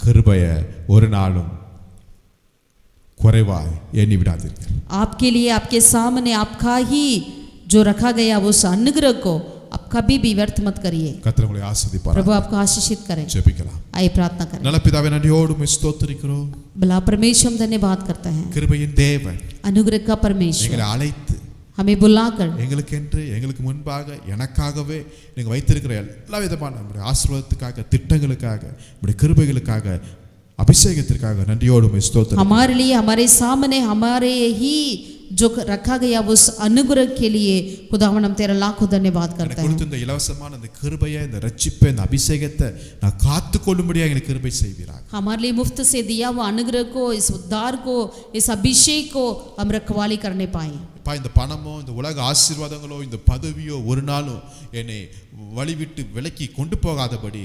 கிருபையை ஒரு நாளும் குறைவாய் எண்ணி விடாதீர்கள்। आपके लिए आपके सामने आपका ही जो रखा गया उस अनुग्रह को आप कभी भी व्यर्थ मत करिए। கர்த்தர் உங்களை ஆசீர்வதிப்பார்। प्रभु आपको आशीषित करें। ஜெபிக்கலாம்। आइए प्रार्थना करें। நல்ல பிதாவே, நன்றியோடு உம்மை ஸ்தோத்திரிக்கிறோம்। भला परमेश्वर हम धन्यवाद करते हैं, கிருபையின் தேவன் अनुग्रह का परमेश्वर எங்களை அழைத்து हमें बुलाकर எங்களுக்கென்று எங்களுக்கு முன்பாக எனக்காகவே நீங்க வைத்திருக்கிற எல்லா விதமான நம்முடைய ஆசீர்வாதத்துக்காக, திட்டங்களுக்காக, நம்முடைய கிருபைகளுக்காக, அபிஷேகத்திற்காக நன்றியோடு உம்மை ஸ்தோத்திரிக்கிறோம்। हमारे लिए हमारे सामने हमारे ही जो रखा गया उस अनुग्रह के लिए खुदावन हम तेरा लाखों धन्यवाद करते हैं। கொடுத்த இந்த இலவசமான இந்த கிருபையை, இந்த ரட்சிப்பை, இந்த அபிஷேகத்தை நான் காத்துக்கொள்ளும்படியாக எனக்கு கிருபை செய்வீராக। हमारे लिए मुफ्त से दिया हुआ अनुग्रह को, इस उद्धार को, इस अभिषेक को हम रखवाली करने पाए। இந்த பணமோ, இந்த உலக ஆசீர்வாதங்களோ, இந்த பதவியோ ஒரு நாளும் என்னை வழிவிட்டு விலக்கி கொண்டு போகாதபடி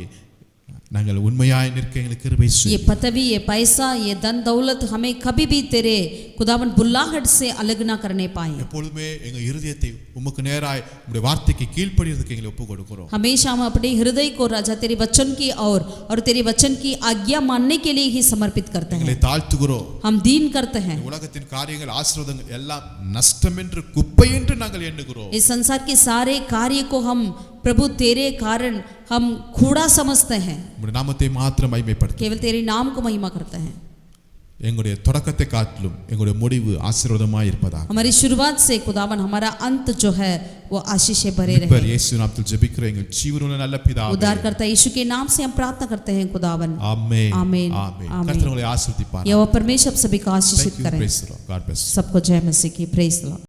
நாங்கள் உண்மையாய் நிற்க எங்களுக்கு கிருபை செய்யும்। ये पदवी, ये पैसा, ये धन दौलत हमें कभी भी तेरे खुदावन बुल्लाहट से अलग ना करने पाए। எப்பொழுதுமே எங்க இருதயத்தை உமக்கு நேராய் உம்முடைய வார்த்தைக்கு கீழ்ப்படிறதுக்கு எங்களை ஒப்பு கொடுக்கிறோம்। हमेशा हम अपने हृदय को राजा तेरे वचन की और तेरे वचन की आज्ञा मानने के लिए ही समर्पित करते हैं। எங்களை தாழ்த்துகிறோம்। हम दीन करते हैं। உலகத்தின் காரியங்கள், ஆசீர்வாதங்கள் எல்லாம் நஷ்டம் என்று, குப்பை என்று நாங்கள் எண்ணுகிறோம்। इस संसार के सारे कार्य को हम प्रभु तेरे कारण हम कूड़ा समझते हैं, உம்முடைய நாமத்தை மாத்திரம் மகிமைப்படுத்து। केवल तेरे नाम को महिमा करते हैं। எங்களுடைய தொடக்கத்தை காட்டிலும் எங்களுடைய முடிவு ஆசீர்வாதமாய் இருப்பதாக. हमारी शुरुआत से खुदावन हमारा अंत जो है वो आशीष से भरे மீட்பர் रहे. இயேசு நாமத்தில் ஜெபிக்கிறேன் எங்கள் ஜீவனுள்ள நல்ல பிதாவே. उद्धारकर्ता यीशु के नाम से हम प्रार्थना करते हैं खुदावन. ஆமென் आमीन. ஆமென். आमीन. கர்த்தர் உங்களை ஆசீர்வதிப்பார். यहोवा परमेश्वर आप सभी को आशीषित Thank you, करें. praise the Lord. God bless you. सबको जय मसीह की. Praise the Lord.